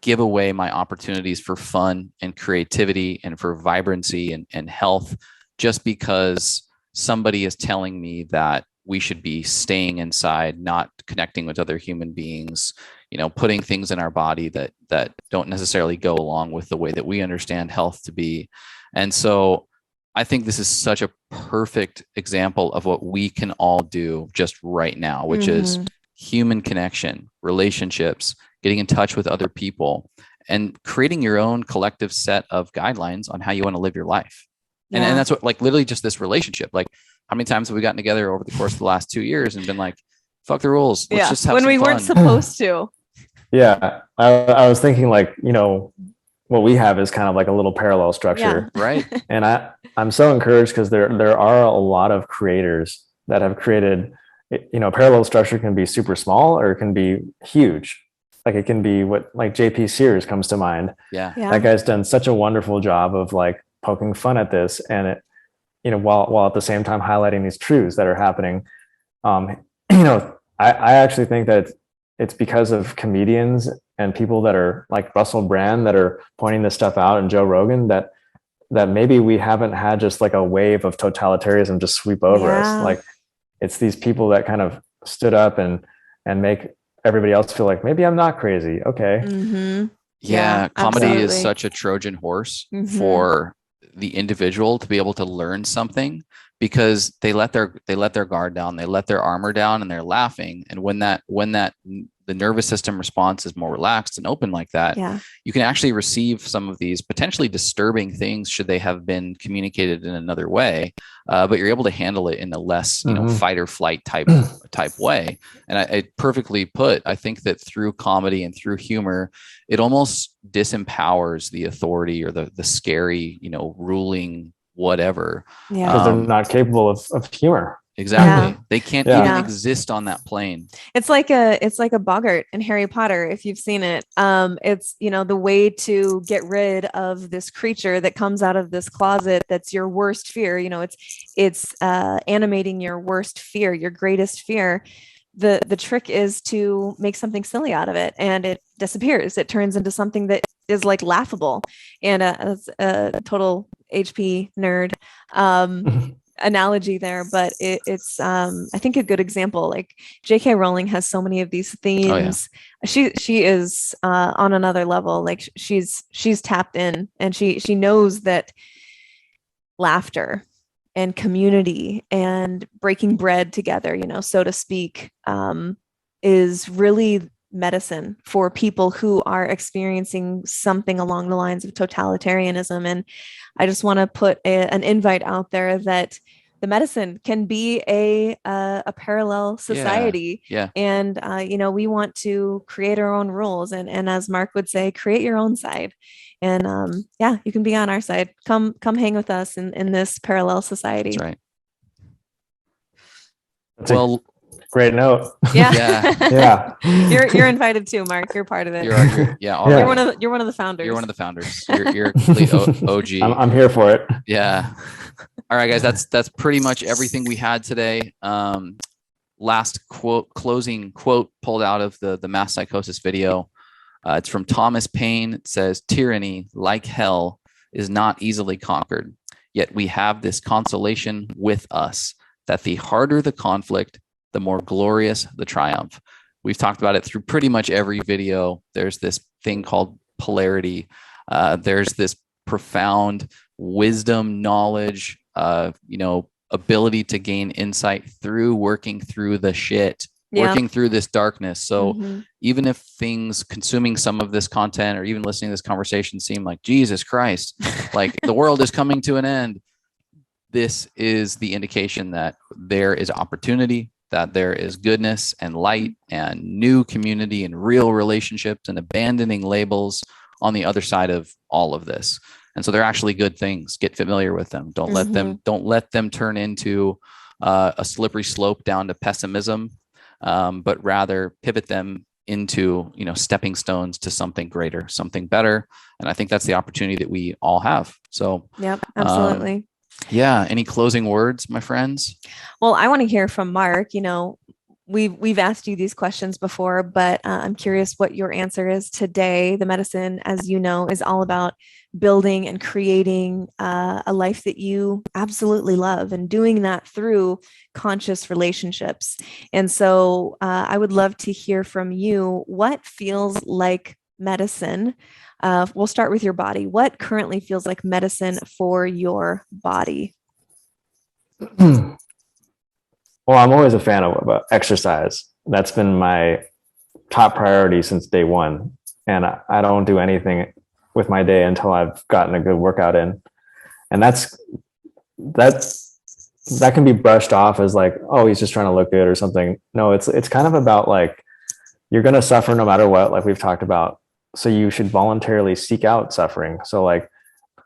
give away my opportunities for fun and creativity and for vibrancy and health just because somebody is telling me that we should be staying inside, not connecting with other human beings, putting things in our body that don't necessarily go along with the way that we understand health to be. And so I think this is such a perfect example of what we can all do just right now, which is human connection, relationships, getting in touch with other people, and creating your own collective set of guidelines on how you want to live your life. Yeah. And that's what, like, literally just this relationship. Like, how many times have we gotten together over the course of the last 2 years and been like, fuck the rules. Let's just have when some we fun. weren't supposed to. Yeah, I was thinking like, what we have is kind of like a little parallel structure. Yeah. Right. And I'm so encouraged because there are a lot of creators that have created, parallel structure can be super small or it can be huge. Like it can be like JP Sears comes to mind. Yeah. Yeah. That guy's done such a wonderful job of like poking fun at this, and it, while at the same time highlighting these truths that are happening. I actually think that it's because of comedians and people that are like Russell Brand that are pointing this stuff out, and Joe Rogan, that maybe we haven't had just like a wave of totalitarianism just sweep over us. Like it's these people that kind of stood up and make everybody else feel like maybe I'm not crazy. Okay. Mm-hmm. Yeah, comedy absolutely. is such a Trojan horse for the individual to be able to learn something, because they let their guard down, they let their armor down, and they're laughing. And when the nervous system response is more relaxed and open like that, you can actually receive some of these potentially disturbing things should they have been communicated in another way, but you're able to handle it in a less fight or flight type way. And I perfectly put. I think that through comedy and through humor, it almost disempowers the authority or the scary ruling whatever, because they're not capable of humor. Exactly. They can't even exist on that plane. It's like a boggart in Harry Potter, if you've seen it. It's, the way to get rid of this creature that comes out of this closet that's your worst fear. It's animating your worst fear, your greatest fear. The trick is to make something silly out of it, and it disappears. It turns into something that is like laughable. And as a total HP nerd analogy there, but it's I think a good example. Like J.K. Rowling has so many of these themes. She is on another level. Like she's tapped in, and she knows that laughter and community and breaking bread together, so to speak, is really medicine for people who are experiencing something along the lines of totalitarianism. And I just want to put an invite out there that the medicine can be a parallel society. And we want to create our own rules, and as Mark would say, create your own side. And you can be on our side. Come hang with us in this parallel society. That's right. That's great note. Yeah. You're invited too, Mark. You're part of it. You're one of the founders. You're one of the founders. You're a complete OG. I'm here for it. Yeah. All right, guys. That's pretty much everything we had today. Last closing quote pulled out of the mass psychosis video. It's from Thomas Paine. It says, "Tyranny, like hell, is not easily conquered. Yet we have this consolation with us, that the harder the conflict, the more glorious the triumph." We've talked about it through pretty much every video. There's this thing called polarity. There's this profound wisdom, knowledge, ability to gain insight through working through the shit, working through this darkness. So even if things consuming some of this content or even listening to this conversation seem like, Jesus Christ, like the world is coming to an end, this is the indication that there is opportunity, that there is goodness and light and new community and real relationships and abandoning labels on the other side of all of this. And so they're actually good things. Get familiar with them. Don't let them turn into a slippery slope down to pessimism, but rather pivot them into, stepping stones to something greater, something better. And I think that's the opportunity that we all have. So, yep, absolutely. Any closing words, my friends? Well, I want to hear from Mark. We've asked you these questions before, but I'm curious what your answer is today. The medicine, as you know, is all about building and creating a life that you absolutely love, and doing that through conscious relationships. And so I would love to hear from you what feels like medicine. We'll start with your body. What currently feels like medicine for your body? Well, I'm always a fan of exercise. That's been my top priority since day one. And I don't do anything with my day until I've gotten a good workout in. And that can be brushed off as like, oh, he's just trying to look good or something. No, it's kind of about like you're going to suffer no matter what, like we've talked about. So you should voluntarily seek out suffering. So like,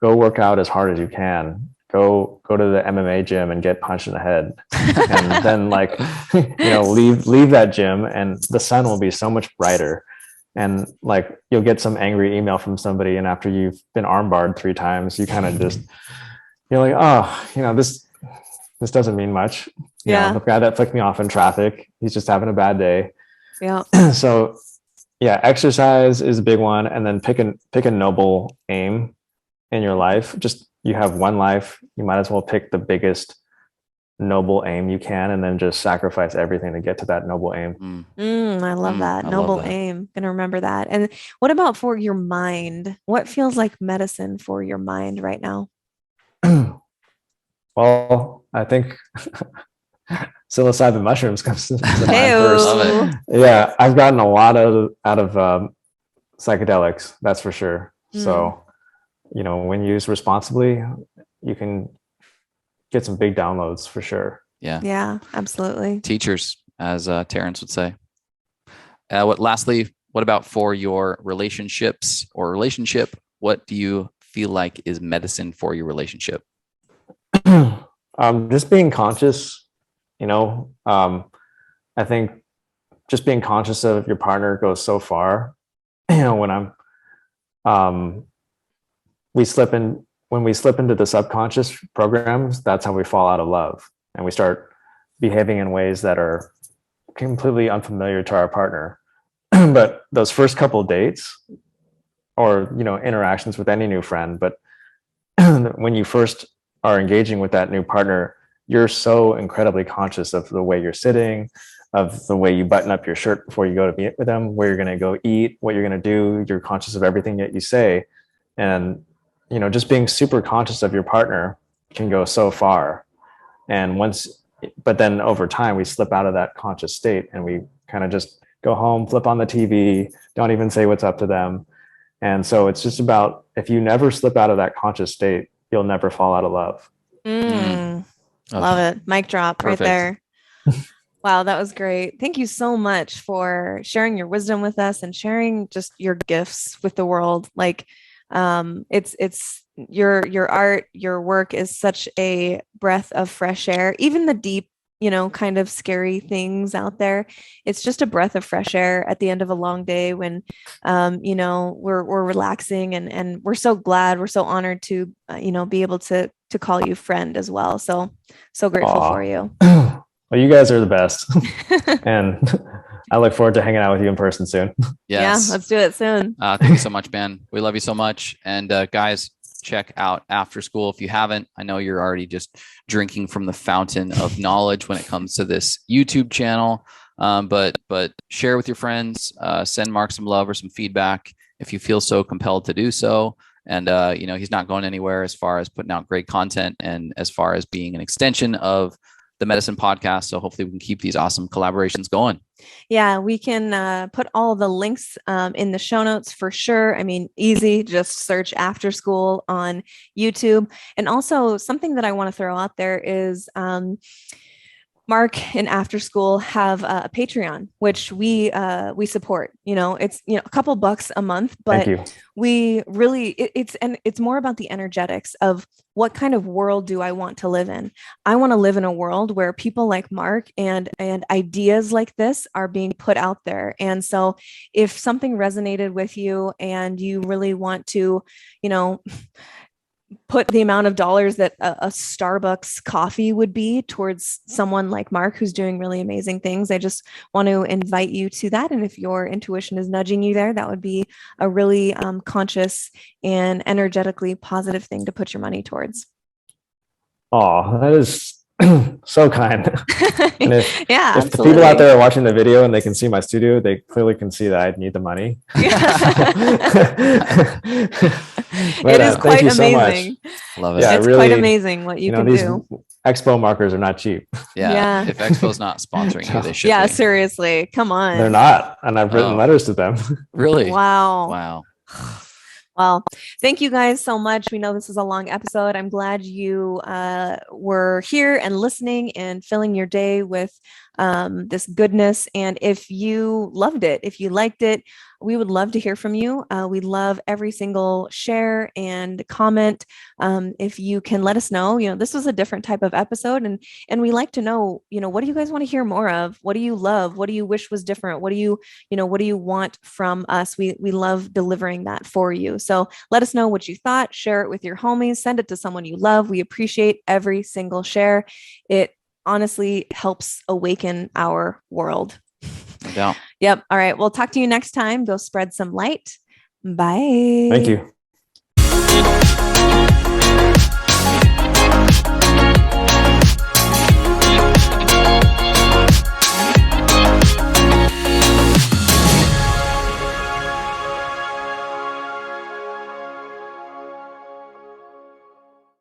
go work out as hard as you can. Go to the MMA gym and get punched in the head, and then like, leave that gym, and the sun will be so much brighter. And like, you'll get some angry email from somebody, and after you've been armbarred 3 times, you kind of just, you're like, oh, this doesn't mean much. The guy that flicked me off in traffic, he's just having a bad day. Yeah. So yeah, exercise is a big one, and then pick a noble aim in your life. Just, you have one life, you might as well pick the biggest noble aim you can, and then just sacrifice everything to get to that noble aim. I love that. Noble aim. Gonna remember that. And what about for your mind? What feels like medicine for your mind right now? Well, I think psilocybin mushrooms comes to mind Hey-o. first. Love it. Yeah, I've gotten a lot out of psychedelics, that's for sure. So, when used responsibly, you can get some big downloads for sure. Yeah, absolutely. Teachers, as Terrence would say. Lastly, what about for your relationships or relationship? What do you feel like is medicine for your relationship? Just being conscious, I think just being conscious of your partner goes so far. When we slip into the subconscious programs, that's how we fall out of love, and we start behaving in ways that are completely unfamiliar to our partner. But those first couple of dates, or interactions with any new friend, but when you first are engaging with that new partner, you're so incredibly conscious of the way you're sitting, of the way you button up your shirt before you go to meet with them, where you're going to go eat, what you're going to do. You're conscious of everything that you say. And, just being super conscious of your partner can go so far. But then over time, we slip out of that conscious state, and we kind of just go home, flip on the TV, don't even say what's up to them. And so it's just about, if you never slip out of that conscious state, you'll never fall out of love. Love it. Mic drop. Perfect. Right there. Wow, that was great. Thank you so much for sharing your wisdom with us and sharing just your gifts with the world. Like, it's your art, your work is such a breath of fresh air. Even the deep, kind of scary things out there, it's just a breath of fresh air at the end of a long day when, we're relaxing, and we're so glad, we're so honored to, be able to call you friend as well. So grateful for you. Well, you guys are the best. And I look forward to hanging out with you in person soon. Yes. Yeah, let's do it soon. Thank you so much, Ben. We love you so much. And guys, check out After Skool if you haven't. I know you're already just drinking from the fountain of knowledge when it comes to this YouTube channel. But share with your friends, send Mark some love or some feedback if you feel so compelled to do so. And, he's not going anywhere as far as putting out great content and as far as being an extension of the Medicin podcast. So hopefully we can keep these awesome collaborations going. Yeah, we can put all the links in the show notes for sure. I mean, easy, just search After Skool on YouTube. And also something that I want to throw out there is Mark and After Skool have a Patreon, which we support. It's a couple bucks a month, but we really it's more about the energetics of what kind of world do I want to live in. I want to live in a world where people like Mark and ideas like this are being put out there. And so if something resonated with you and you really want to, put the amount of dollars that a Starbucks coffee would be towards someone like Mark, who's doing really amazing things, I just want to invite you to that. And if your intuition is nudging you there, that would be a really conscious and energetically positive thing to put your money towards. Oh, that is so kind. And if absolutely. the people out there are watching the video and they can see my studio, they clearly can see that I need the money. It is quite amazing. Love it. Yeah, it's really, quite amazing what you can these do. Expo markers are not cheap. Yeah. If Expo's not sponsoring you, they should be. Seriously. Come on. They're not. And I've written letters to them. Really? Wow. Well, thank you guys so much. We know this is a long episode. I'm glad you were here and listening and filling your day with this goodness. And if you loved it, if you liked it, we would love to hear from you. We love every single share and comment. If you can let us know, this was a different type of episode, and we like to know, what do you guys want to hear more of? What do you love? What do you wish was different? What do you want from us? We love delivering that for you. So let us know what you thought. Share it with your homies. Send it to someone you love. We appreciate every single share. It honestly helps awaken our world. No doubt. Yep. All right. We'll talk to you next time. Go spread some light. Bye. Thank you.